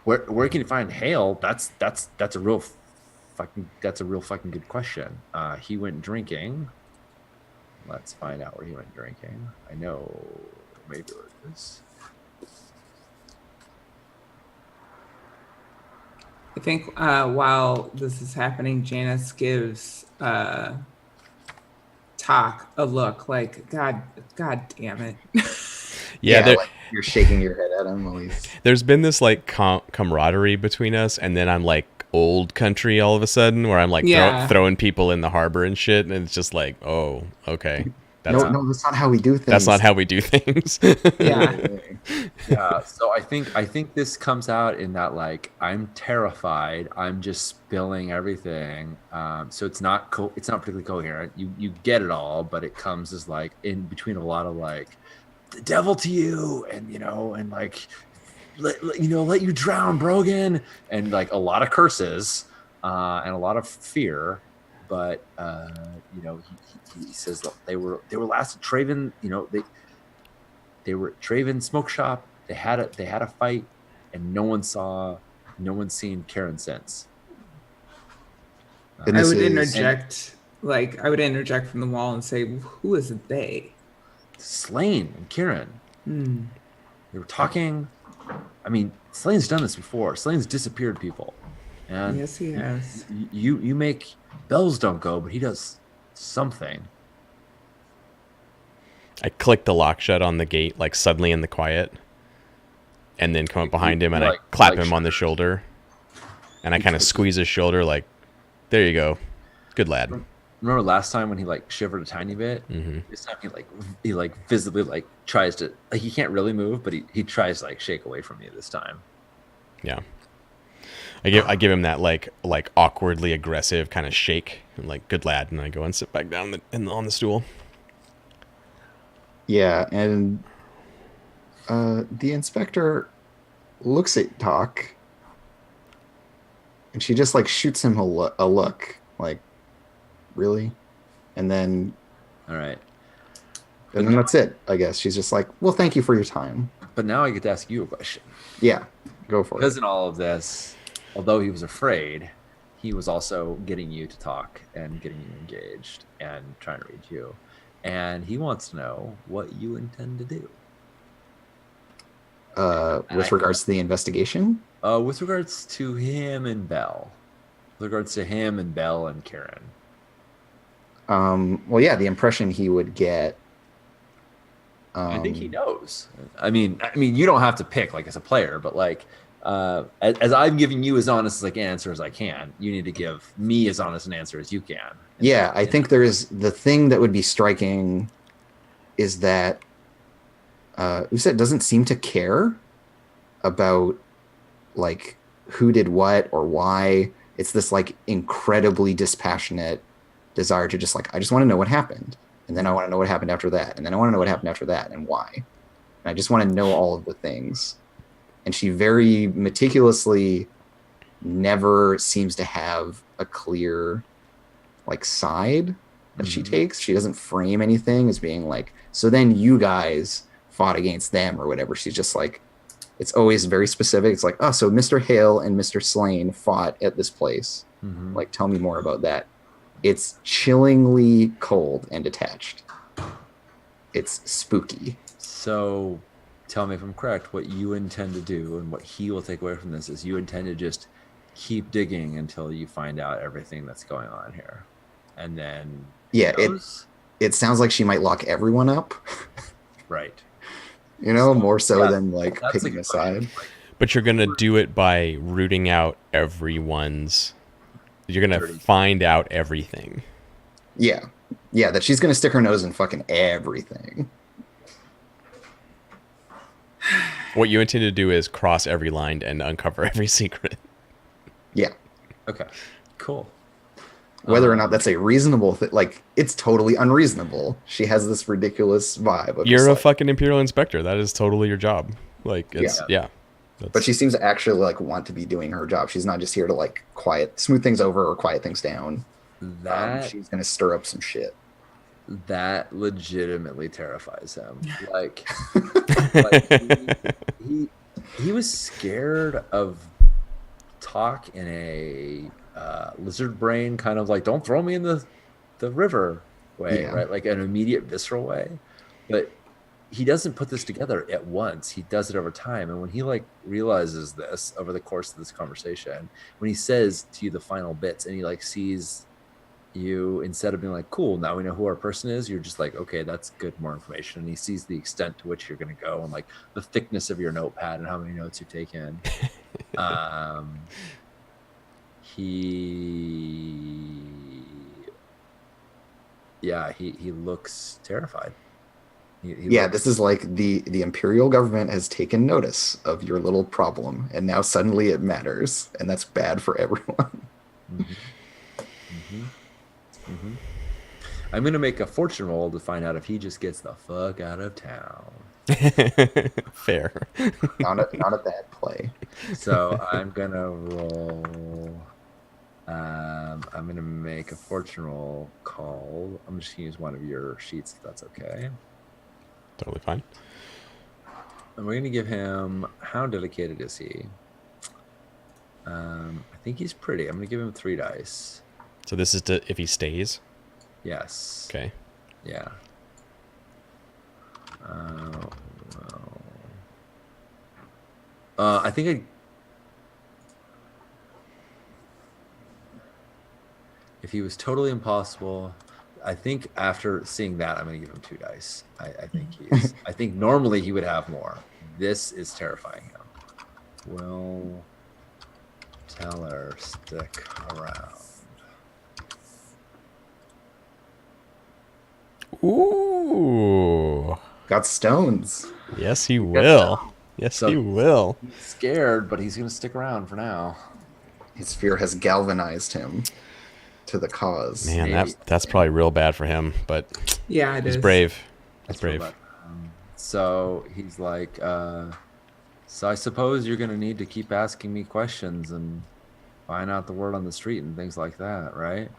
where can you find Hale? That's a real fucking good question. He went drinking. Let's find out where he went drinking. I know maybe where it is. I think while this is happening, Janice gives Talk a look like, God damn it. yeah, like you're shaking your head at him while he's there's been this like camaraderie between us, and then I'm like old country all of a sudden, where I'm like throwing people in the harbor and shit, and it's just like, oh, okay. no, that's not how we do things. That's not how we do things. Yeah. Yeah, so I think this comes out in that like I'm terrified. I'm just spilling everything. So it's not particularly coherent. You get it all, but it comes as like in between a lot of like the devil to you, and you know, and like let you drown, Brogan, and like a lot of curses and a lot of fear. But you know, he says that they were last at Traven. You know, they were at Traven Smoke Shop. They had a fight, and no one's seen Karen since. And I this would is- interject, like I would interject from the wall and say, who is they? Slain and Kieran. They were talking. I mean, Slane's done this before. Slane's disappeared people, and Yes, he has. you make bells don't go, but he does something. I click the lock shut on the gate, like suddenly in the quiet, and then come up behind him and I clap him on the shoulder, and I kind of squeeze his shoulder, like, there you go, good lad. Remember last time when he like shivered a tiny bit? Mm-hmm. This time he visibly like tries to, like, he can't really move, but he tries to like shake away from you this time. Yeah. I give him that like awkwardly aggressive kind of shake and like good lad, and I go and sit back down on the stool. Yeah, and the inspector looks at Doc, and she just like shoots him a look, like, really? And then All right. and then that's it, I guess. She's just like, well, thank you for your time. But now I get to ask you a question. Yeah, go for Because it. in all of this, although he was afraid, he was also getting you to talk and getting you engaged and trying to read you. And he wants to know what you intend to do. With regards to the investigation? With regards to him and Belle. With regards to him and Belle and Karen. Well, yeah, the impression he would get. I think he knows. I mean, you don't have to pick like as a player, but like as I'm giving you as honest as I can answer as I can, you need to give me as honest an answer as you can. Yeah, I think there's the thing that would be striking is that Uset doesn't seem to care about like who did what or why. It's this like incredibly dispassionate desire to just like, I just want to know what happened. And then I want to know what happened after that. And then I want to know what happened after that and why. And I just want to know all of the things. And she very meticulously never seems to have a clear like side that she takes. She doesn't frame anything as being like, so then you guys fought against them or whatever. She's just like, it's always very specific. It's like, oh, so Mr. Hale and Mr. Slane fought at this place. Like, tell me more about that. It's chillingly cold and detached. It's spooky. So tell me if I'm correct, what you intend to do and what he will take away from this is you intend to just keep digging until you find out everything that's going on here. And then yeah, it sounds like she might lock everyone up. Right. You know, more so than like picking a side. But you're going to do it by rooting out everyone's... You're going to find out everything. Yeah. Yeah, that she's going to stick her nose in fucking everything. What you intend to do is cross every line and uncover every secret. Yeah. Okay. Cool. Whether or not that's a reasonable thing, like, it's totally unreasonable. She has this ridiculous vibe. Of You're a like, fucking Imperial Inspector. That is totally your job. Like, it's, yeah. But she seems to actually, like, want to be doing her job. She's not just here to, like, smooth things over or quiet things down. She's going to stir up some shit. That legitimately terrifies him. Like, he was scared of talk in a lizard brain kind of like, don't throw me in the river way, right? Like an immediate visceral way. But he doesn't put this together at once. He does it over time. And when he like realizes this over the course of this conversation, when he says to you the final bits and he like sees you, instead of being like, cool, now we know who our person is, you're just like, okay, that's good, more information. And he sees the extent to which you're going to go and like the thickness of your notepad and how many notes you take in. He looks terrified. This is like the Imperial government has taken notice of your little problem, and now suddenly it matters, and that's bad for everyone. I'm gonna make a fortune roll to find out if he just gets the fuck out of town. Fair. Not a bad play. So I'm gonna roll. I'm gonna make a fortune roll call. I'm just gonna use one of your sheets if that's okay. Totally fine. And we're gonna give him. How dedicated is he? I think he's pretty. I'm gonna give him 3 dice. So this is if he stays? Yes. Okay. Yeah. I think if he was totally impossible, I think after seeing that, I'm going to give him 2 dice. I think I think normally he would have more. This is terrifying him. Will Teller stick around? Ooh. Got stones. Yes, he will. Yes, So he will. he's scared, but he's going to stick around for now. His fear has galvanized him to the cause. Man, Maybe. that's probably real bad for him, but Yeah, it he's is. brave. He's That's brave. real bad. So he's like, so I suppose you're going to need to keep asking me questions and find out the word on the street and things like that, right?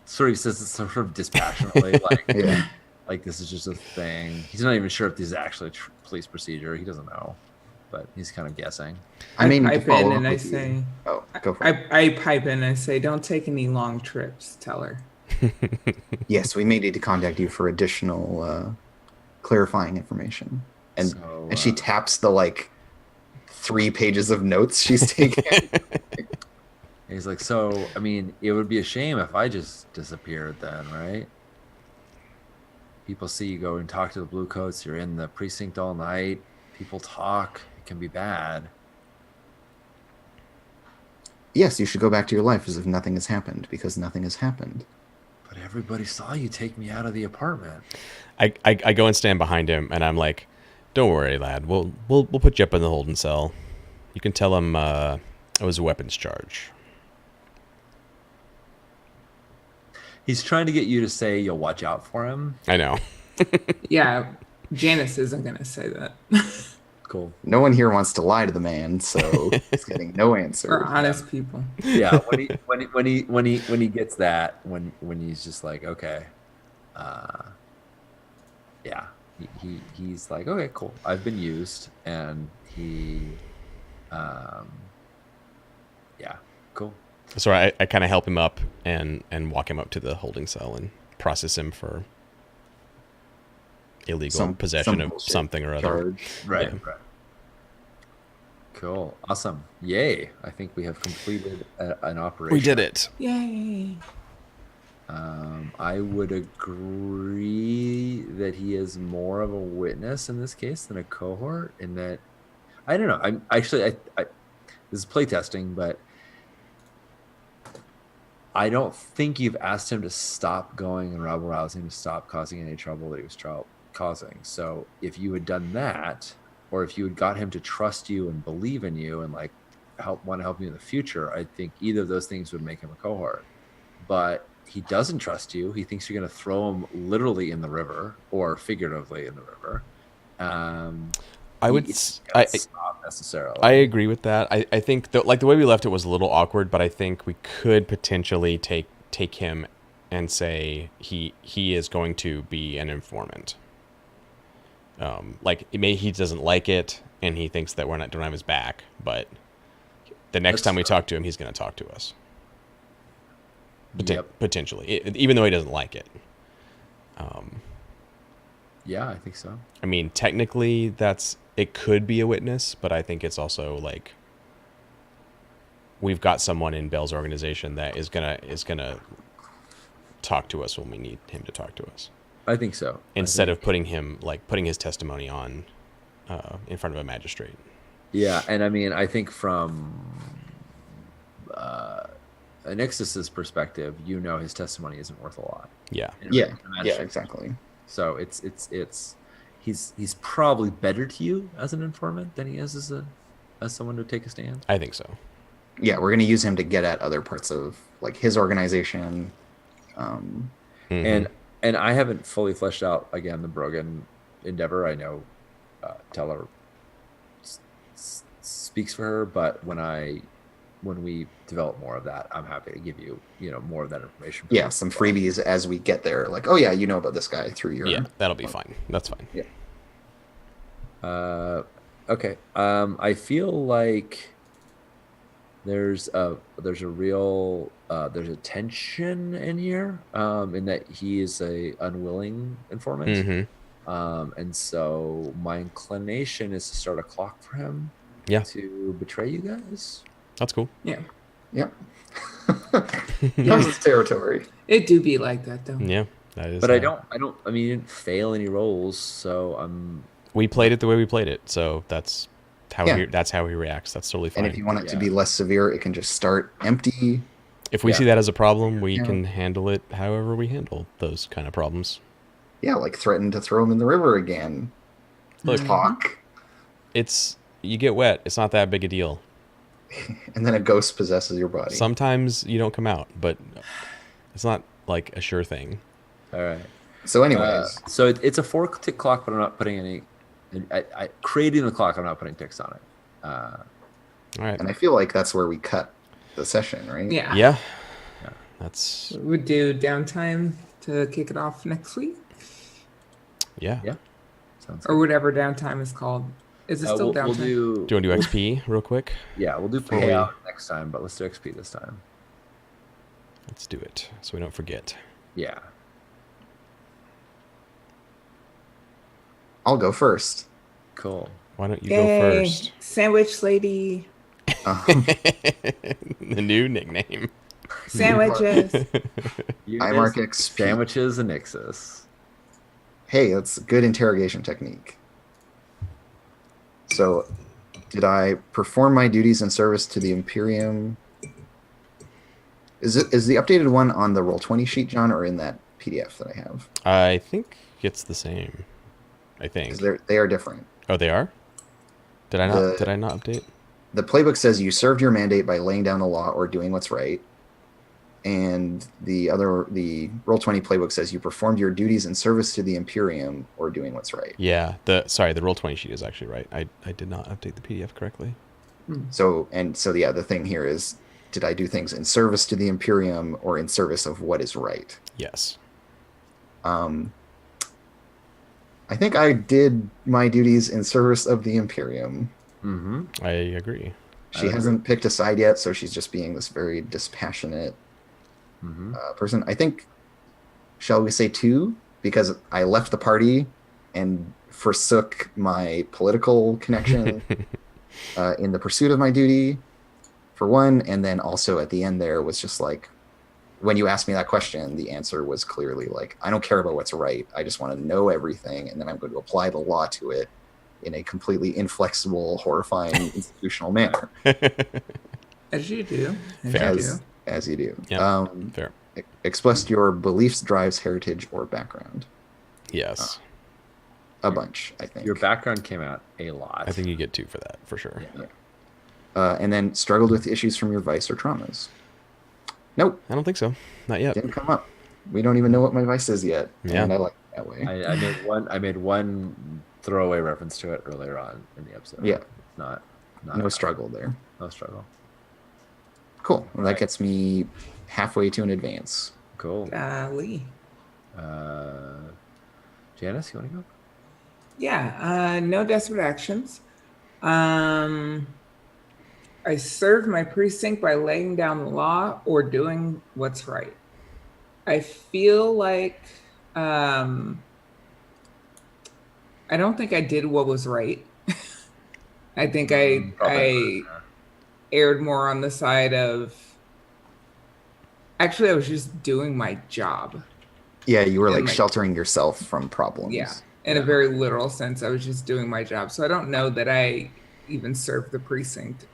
Sort of, he says it sort of dispassionately, Yeah. like this is just a thing. He's not even sure if this is actually a police procedure. He doesn't know, but he's kind of guessing. I may need to pipe follow in up and I with you. say, Oh, go for it. I pipe in and I say, don't take any long trips. Tell her. Yes, we may need to contact you for additional clarifying information. And So, and she taps the like 3 pages of notes she's taken. he's like, so I mean, it would be a shame if I just disappeared then, right? People see you go and talk to the Bluecoats. You're in the precinct all night. People talk. It can be bad. Yes, you should go back to your life as if nothing has happened, because nothing has happened. But everybody saw you take me out of the apartment. I go and stand behind him, and I'm like, "Don't worry, lad. We'll put you up in the holding cell. You can tell him it was a weapons charge." He's trying to get you to say you'll watch out for him. I know. Yeah, Janice isn't going to say that. Cool. No one here wants to lie to the man, so he's getting no answer. We're honest people. Yeah, when he gets that, when he's just like, okay, yeah, he's like, okay, cool. I've been used, and yeah, cool. So I kind of help him up and walk him up to the holding cell and process him for illegal possession of bullshit something or other. charge. Right, Yeah. right. Cool, awesome, yay! I think we have completed an operation. We did it. Yay. I would agree that he is more of a witness in this case than a cohort. In that, I don't know. I'm actually, I this is playtesting, but I don't think you've asked him to stop going and rabble rousing, to stop causing any trouble that he was causing. So if you had done that, or if you had got him to trust you and believe in you and like want to help you in the future, I think either of those things would make him a cohort. But he doesn't trust you. He thinks you're going to throw him literally in the river or figuratively in the river. I would. Stop necessarily. I agree with that. I think like the way we left it was a little awkward, but I think we could potentially take him and say he is going to be an informant. Like he doesn't like it, and he thinks that don't have his back. But the next time we talk to him, he's going to talk to us. Yep. Potentially, even though he doesn't like it. Yeah, I think so. I mean, technically, it could be a witness, but I think it's also like we've got someone in Bell's organization that is gonna talk to us when we need him to talk to us. I think so. Instead of putting his testimony on in front of a magistrate. Yeah, and I mean, I think from an Ixus's perspective, his testimony isn't worth a lot. Yeah. Yeah, exactly. So he's probably better to you as an informant than he is as someone to take a stand. I think so. Yeah, we're gonna use him to get at other parts of like his organization. And I haven't fully fleshed out again the Brogan endeavor. I know Teller speaks for her, but when we develop more of that, I'm happy to give you more of that information. Yeah, some freebies as we get there. Like, oh yeah, you know about this guy through your. Yeah, that'll be fine. That's fine. Yeah. Okay. I feel like there's a real there's a tension in here in that he is a unwilling informant. And so my inclination is to start a clock for him. Yeah. To betray you guys. That's cool. Yeah. Yep. Comes with territory. It do be like that though. Yeah, that is. But I don't. I mean, you didn't fail any rolls, so I'm. We played it the way we played it, so that's how Yeah. that's how he reacts. That's totally fine. And if you want it to be less severe, it can just start empty. If we Yeah. see that as a problem, we Yeah. can handle it however we handle those kind of problems. Yeah, like threaten to throw him in the river again. Look, Talk. you get wet. It's not that big a deal. And then a ghost possesses your body. Sometimes you don't come out, but it's not like a sure thing. All right. So anyways, So it's a 4-tick clock, but I'm not putting any. Creating the clock, I'm not putting ticks on it. All right. and I feel like that's where we cut the session, right? Yeah. Yeah. That's We'd do downtime to kick it off next week, yeah. Yeah. Sounds or whatever downtime is called. Is it still we'll downtime? Do you want to do XP real quick? we'll do Before we- payout next time, but let's do XP this time. Let's do it so we don't forget. Yeah. I'll go first. Cool. Why don't you go Yay, first? Sandwich lady. The new nickname. Sandwiches. I mark XP. Sandwiches and Nixus. Hey, that's a good interrogation technique. So, did I perform my duties in service to the Imperium? Is the updated one on the Roll20 sheet, John, or in that PDF that I have? I think it's the same. I think. Because they are different. Oh, they are? Did I not update? The playbook says you served your mandate by laying down the law or doing what's right. And the Roll20 playbook says you performed your duties in service to the Imperium or doing what's right. Yeah. The Roll20 sheet is actually right. I did not update the PDF correctly. So the thing here is, did I do things in service to the Imperium or in service of what is right? Yes. I think I did my duties in service of the Imperium. Mm-hmm. I agree. She hasn't picked a side yet, so she's just being this very dispassionate person. I think, shall we say 2? Because I left the party and forsook my political connection in the pursuit of my duty, for one, and then also at the end there was just like, when you asked me that question, the answer was clearly like, I don't care about what's right. I just want to know everything, and then I'm going to apply the law to it in a completely inflexible, horrifying, institutional manner. As you do. As you do. Yeah, fair. Expressed your beliefs, drives, heritage, or background. Yes. A bunch, I think. Your background came out a lot. I think you get 2 for that, for sure. Yeah. And then struggled with issues from your vice or traumas. Nope. I don't think so. Not yet. Didn't come up. We don't even know what my vice is yet. Yeah. And I like it that way. I made one throwaway reference to it earlier on in the episode. Yeah. Not No struggle there. No struggle. Cool. Well, that gets me halfway to an advance. Cool. Golly. Janice, you want to go? Yeah, no desperate actions. I served my precinct by laying down the law or doing what's right. I feel like I don't think I did what was right. I think I erred more on the side of, actually I was just doing my job. Yeah, you were And, like like, sheltering yourself from problems. Yeah, in a very literal sense, I was just doing my job. So I don't know that I even served the precinct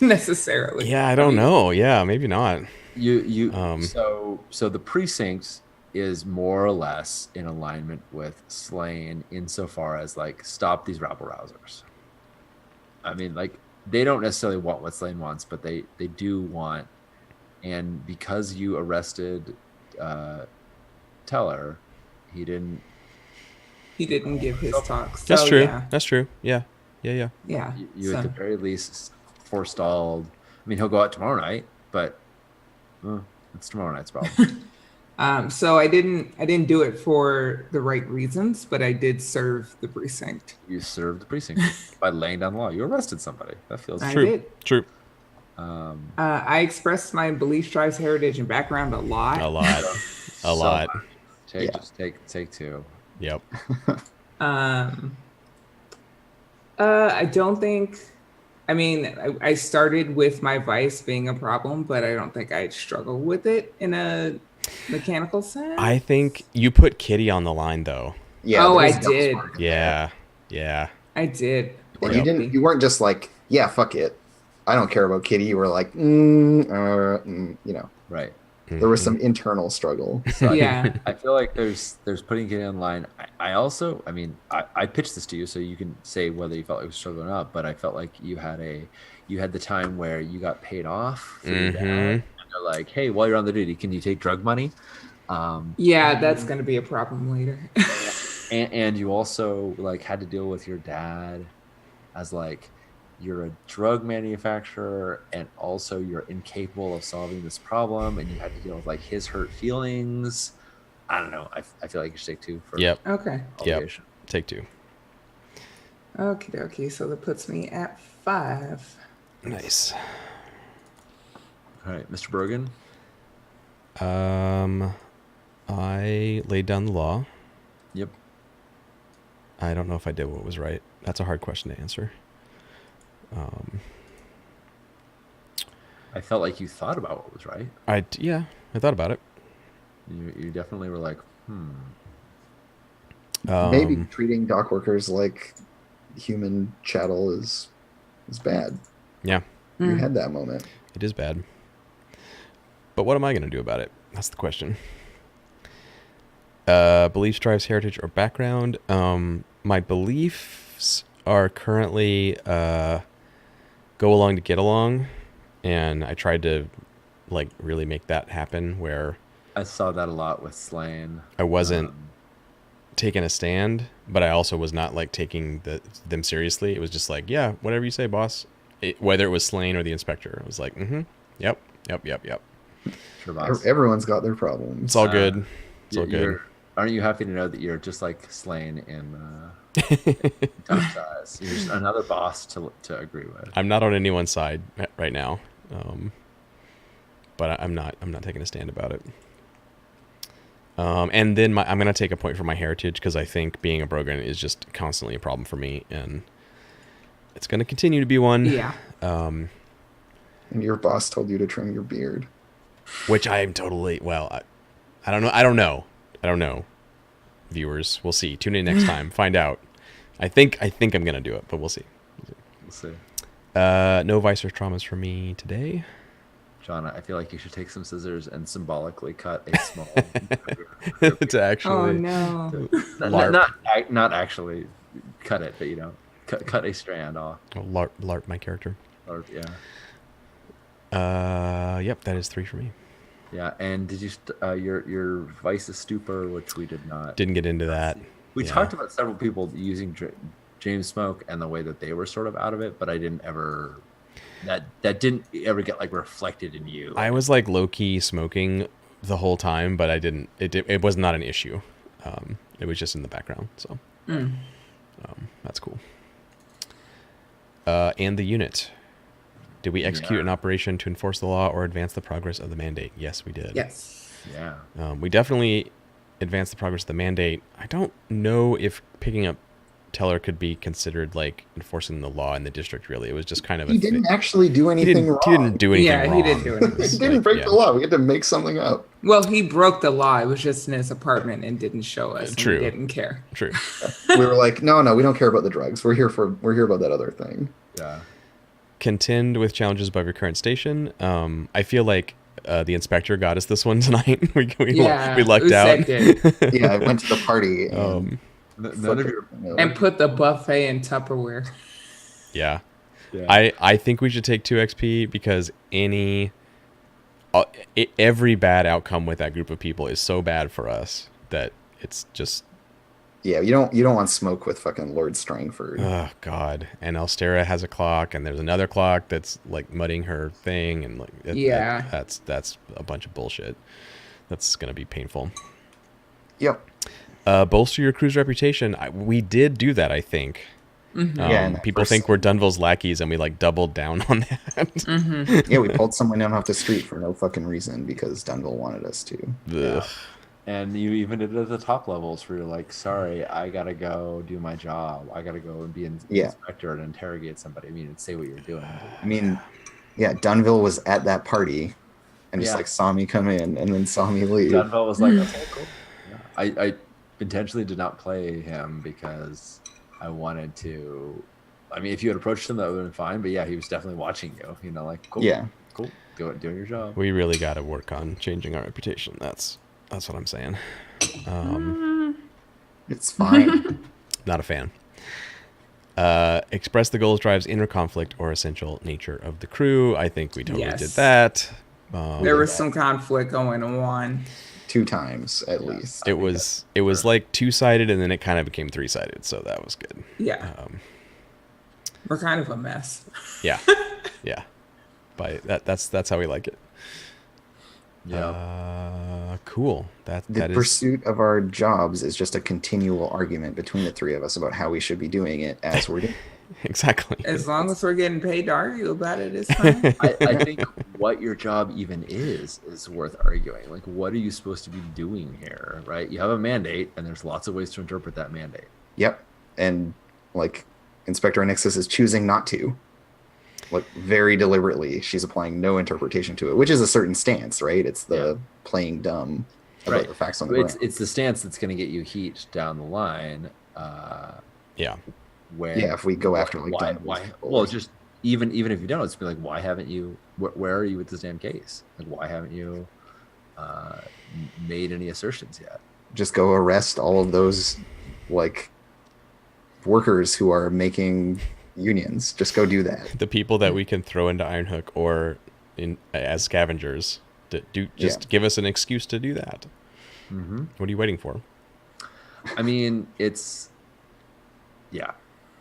necessarily. Yeah, I don't know. Yeah, maybe not. So the precinct is more or less in alignment with Slane insofar as like stop these rabble rousers. I mean, like they don't necessarily want what Slane wants, but they do want. And because you arrested Teller, he didn't give his talks. That's So, true. Yeah. That's true. Yeah. Yeah. You at the very least forestalled. I mean, he'll go out tomorrow night, but it's tomorrow night's problem. So I didn't do it for the right reasons, but I did serve the precinct. You served the precinct by laying down the law. You arrested somebody. That feels I True. did. True. I expressed my beliefs, drives, heritage, and background a lot. A lot. A lot. Just take 2. Yep. I don't think. I mean, I started with my vice being a problem, but I don't think I'd struggle with it in a mechanical sense. I think you put Kitty on the line though. Yeah. Oh, I there's no did. spark in Yeah. Yeah. I did. there. And you weren't just like, yeah, fuck it. I don't care about Kitty. You were like, you know. Right. There was some internal struggle. So Yeah. I feel like there's putting it online. I also, I mean, I pitched this to you, so you can say whether you felt like it was struggle or not. But I felt like you had the time where you got paid off for your dad, and they're like, hey, while you're on the duty, can you take drug money? Yeah, that's going to be a problem later. And you also like had to deal with your dad as like you're a drug manufacturer and also you're incapable of solving this problem, and you had to deal with like his hurt feelings. I don't know. I feel like you should take 2 for Yep. Okay. obligation. Take 2. Okie dokie. So that puts me at 5. Nice. All right, Mr. Brogan. I laid down the law. Yep. I don't know if I did what was right. That's a hard question to answer. I felt like you thought about what was right. I thought about it. You definitely were like, Maybe treating dock workers like human chattel is bad. Yeah, You had that moment. it is bad. But what am I going to do about it? That's the question. Beliefs, drives, heritage, or background. My beliefs are currently go along to get along, and I tried to like really make that happen where I saw that a lot with Slane. I wasn't taking a stand, but I also was not like taking them seriously. It was just like, yeah, whatever you say, boss. Whether it was Slane or the inspector, I was like, yep. Sure, boss. Everyone's got their problems. It's all good. It's all good. Aren't you happy to know that you're just like Slane in Top Size? You're just another boss to agree with. I'm not on anyone's side right now, but I'm not taking a stand about it. And then I'm gonna take a point for my heritage because I think being a Brogan is just constantly a problem for me, and it's gonna continue to be one. Yeah. And your boss told you to trim your beard. Which I'm totally I don't know. Viewers, we'll see. Tune in next time. Find out. I think I'm gonna do it, but we'll see. We'll see. No vice or traumas for me today. John, I feel like you should take some scissors and symbolically cut a small. It's actually. Oh no. not actually cut it, but cut a strand off. LARP my character. Or, yeah. Yep, that is 3 for me. Yeah, and did you your vice is stupor, which we did not. Didn't get into that. We Yeah. talked about several people using James Smoke and the way that they were sort of out of it, but I didn't ever. That didn't ever get like reflected in you. I was like low key smoking the whole time, but I didn't. It was not an issue. It was just in the background, so that's cool. And the unit. Did we execute an operation to enforce the law or advance the progress of the mandate? Yes, we did. Yes. Yeah. We definitely advanced the progress of the mandate. I don't know if picking up Teller could be considered like enforcing the law in the district. Really, it was just kind of. He didn't actually do anything wrong. He didn't do anything wrong. Yeah, he didn't do anything. He didn't break the law. We had to make something up. Well, he broke the law. It was just in his apartment and didn't show us. True. And we didn't care. True. We were like, no, we don't care about the drugs. We're here about that other thing. Yeah. Contend with challenges above your current station. I feel like the inspector got us this one tonight. we lucked out. Did. Yeah, I went to the party and, None of your. And put the buffet in Tupperware. Yeah. Yeah. I think we should take 2 XP because every bad outcome with that group of people is so bad for us that it's just. Yeah, you don't want smoke with fucking Lord Strangford. Oh God! And Elstera has a clock, and there's another clock that's like mudding her thing, and like that's a bunch of bullshit. That's gonna be painful. Yep. Bolster your crew's reputation. We did do that, I think. Mm-hmm. Yeah, people think we're Dunville's lackeys, and we like doubled down on that. Mm-hmm. Yeah, we pulled someone down off the street for no fucking reason because Dunville wanted us to. Yeah. And you even did it at the top levels where you're like, sorry, I gotta go do my job. I gotta go and be an inspector and interrogate somebody. I mean, and say what you're doing. I mean, yeah, Dunville was at that party and just like saw me come in and then saw me leave. Dunville was like, okay, cool. Yeah. I intentionally did not play him because I wanted to. I mean, if you had approached him, that would have been fine. But yeah, he was definitely watching you. Like, cool. Yeah. Cool. doing your job. We really got to work on changing our reputation. That's what I'm saying. It's fine. Not a fan. Express the goals, drives, inner conflict, or essential nature of the crew. I think we totally did Yes. that. There was some conflict going on. 2 times at least. It was like 2-sided, and then it kind of became 3-sided, so that was good. Yeah. We're kind of a mess. Yeah, yeah. But that's how we like it. Yeah. Cool. The That is pursuit of our jobs is just a continual argument between the 3 of us about how we should be doing it as we're doing. exactly. As long as we're getting paid to argue about it, it's fine. I think what your job even is worth arguing. Like, what are you supposed to be doing here, right? You have a mandate, and there's lots of ways to interpret that mandate. Yep. And like Inspector Nixus is choosing not to. Like very deliberately, she's applying no interpretation to it, which is a certain stance, right? It's the playing dumb about the facts on the ground. It's the stance that's going to get you heat down the line. Yeah. When if we go after like dumb why? people. Well, just even if you don't, it's be like, why haven't you? Where are you with this damn case? Like, why haven't you made any assertions yet? Just go arrest all of those like workers who are making unions. Just go do that. The people that we can throw into Ironhook or as scavengers, give us an excuse to do that. Mm-hmm. What are you waiting for? I mean, it's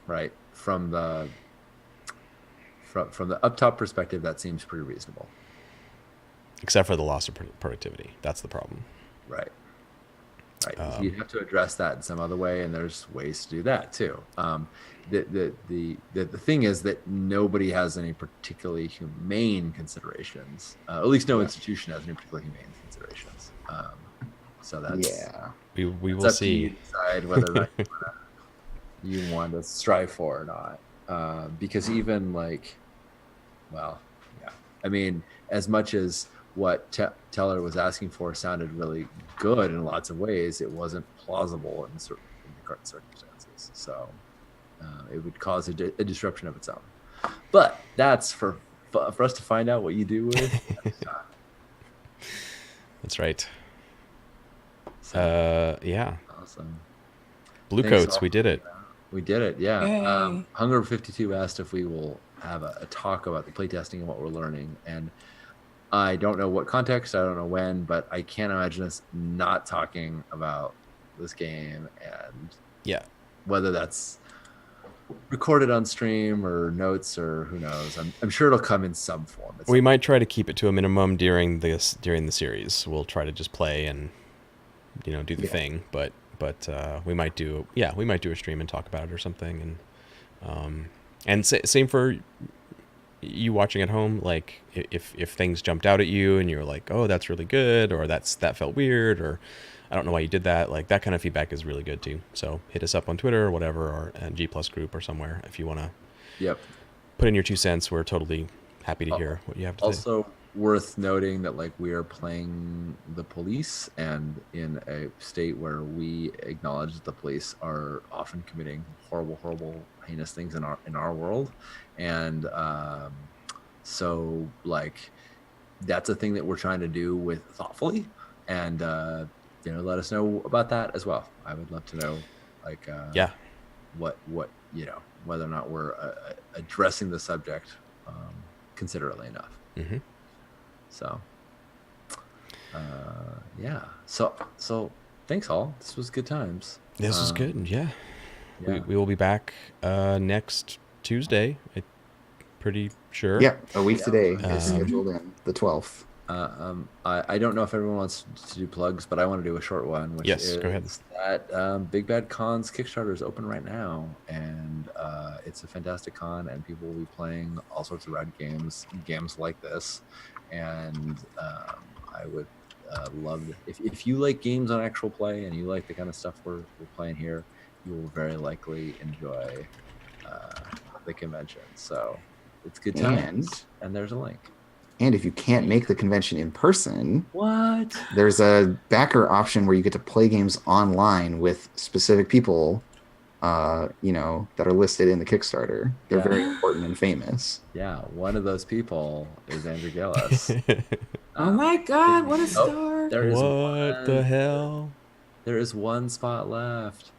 right from the up top perspective, that seems pretty reasonable. Except for the loss of productivity. That's the problem. Right. You have to address that in some other way, and there's ways to do that too. The thing is that nobody has any particularly humane considerations. At least no institution has any particularly humane considerations. So that's we will up to see. you to decide whether or not you want to strive for or not. Because even I mean, as much as what Teller was asking for sounded really good in lots of ways, it wasn't plausible in the current circumstances. So it would cause a disruption of its own. But that's for us to find out what you do with. That's right. So, yeah. Awesome. Blue Thanks coats, all. we did it. We did it, yeah. Yay. Hunger 52 asked if we will have a talk about the playtesting and what we're learning. And I don't know what context, I don't know when, but I can't imagine us not talking about this game and whether that's recorded on stream or notes or who knows. I'm sure it'll come in some form. We might try to keep it to a minimum during the series. We'll try to just play and do the thing, but we might do a stream and talk about it or something, and same for you watching at home. Like if things jumped out at you and you're like, oh, that's really good, or that felt weird, or I don't know why you did that, like that kind of feedback is really good too. So hit us up on Twitter or whatever, or G+ group or somewhere if you want to put in your 2 cents. We're totally happy to hear what you have to say. Also worth noting that we are playing the police, and in a state where we acknowledge that the police are often committing horrible, heinous things in our world, and so that's a thing that we're trying to do with thoughtfully, and let us know about that as well. I would love to know what whether or not we're addressing the subject considerately enough. Mm-hmm. So so thanks all. This was good times. This was good. Yeah. We will be back next Tuesday. I'm pretty sure. Yeah, a week today is scheduled in the 12th. I don't know if everyone wants to do plugs, but I want to do a short one. Which is go ahead. That Big Bad Con's Kickstarter is open right now, and it's a fantastic con, and people will be playing all sorts of rad games like this, and I would love if you like games on actual play and you like the kind of stuff we're playing here, you will very likely enjoy the convention. So it's good times, and there's a link. And if you can't make the convention in person, there's a backer option where you get to play games online with specific people that are listed in the Kickstarter. They're Yeah. very important and famous. Yeah, one of those people is Andrew Gillis. Oh my God, what a Oh, star. there is What the one. hell? There is one spot left.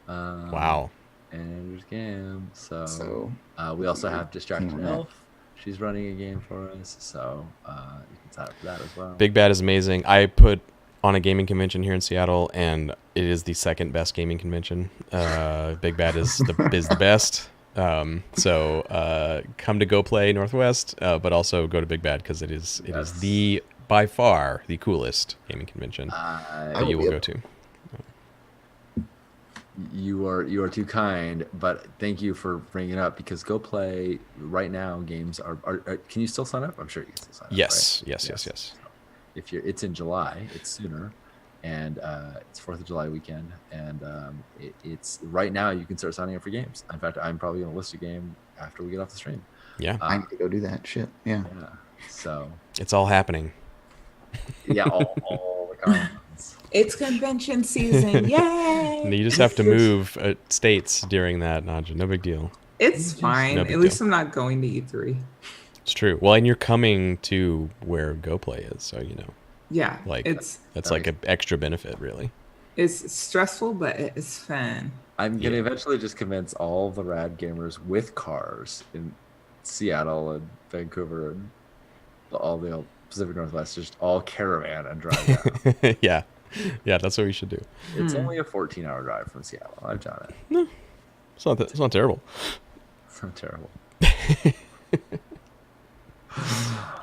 Wow. Andrew's game. So We also have King Distracted on that. Elf. She's running a game for us, so you can sign up for that as well. Big Bad is amazing. I put on a gaming convention here in Seattle, and it is the second best gaming convention. Big Bad is the best. So come to Go Play Northwest, but also go to Big Bad because it is Yes. the by far the coolest gaming convention that you will go to. You are too kind, but thank you for bringing it up because Go Play right now games are can you still sign up? I'm sure you can still sign up. Yes, right? yes. If it's in July, it's sooner, and it's 4th of July weekend, and it's right now you can start signing up for games. In fact, I'm probably going to list a game after we get off the stream. Yeah, I need to go do that shit. Yeah. Yeah. So it's all happening. yeah, all the comments. It's convention season. Yay. And you just have to move states during that, Naja. No big deal. It's fine. No At big least deal. I'm not going to E3. It's true. Well, and you're coming to where Go Play is, so Yeah. like It's that's like an extra benefit, really. stressful, but it's fun. I'm gonna eventually just convince all the rad gamers with cars in Seattle and Vancouver and all the Pacific Northwest just all caravan and drive down. Yeah, that's what we should do. It's only a 14-hour drive from Seattle. I've done it. It's not terrible. It's not terrible.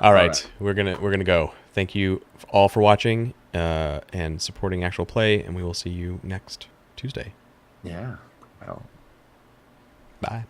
All right, we're gonna go. Thank you all for watching and supporting Actual Play, and we will see you next Tuesday. Yeah. Well. Bye.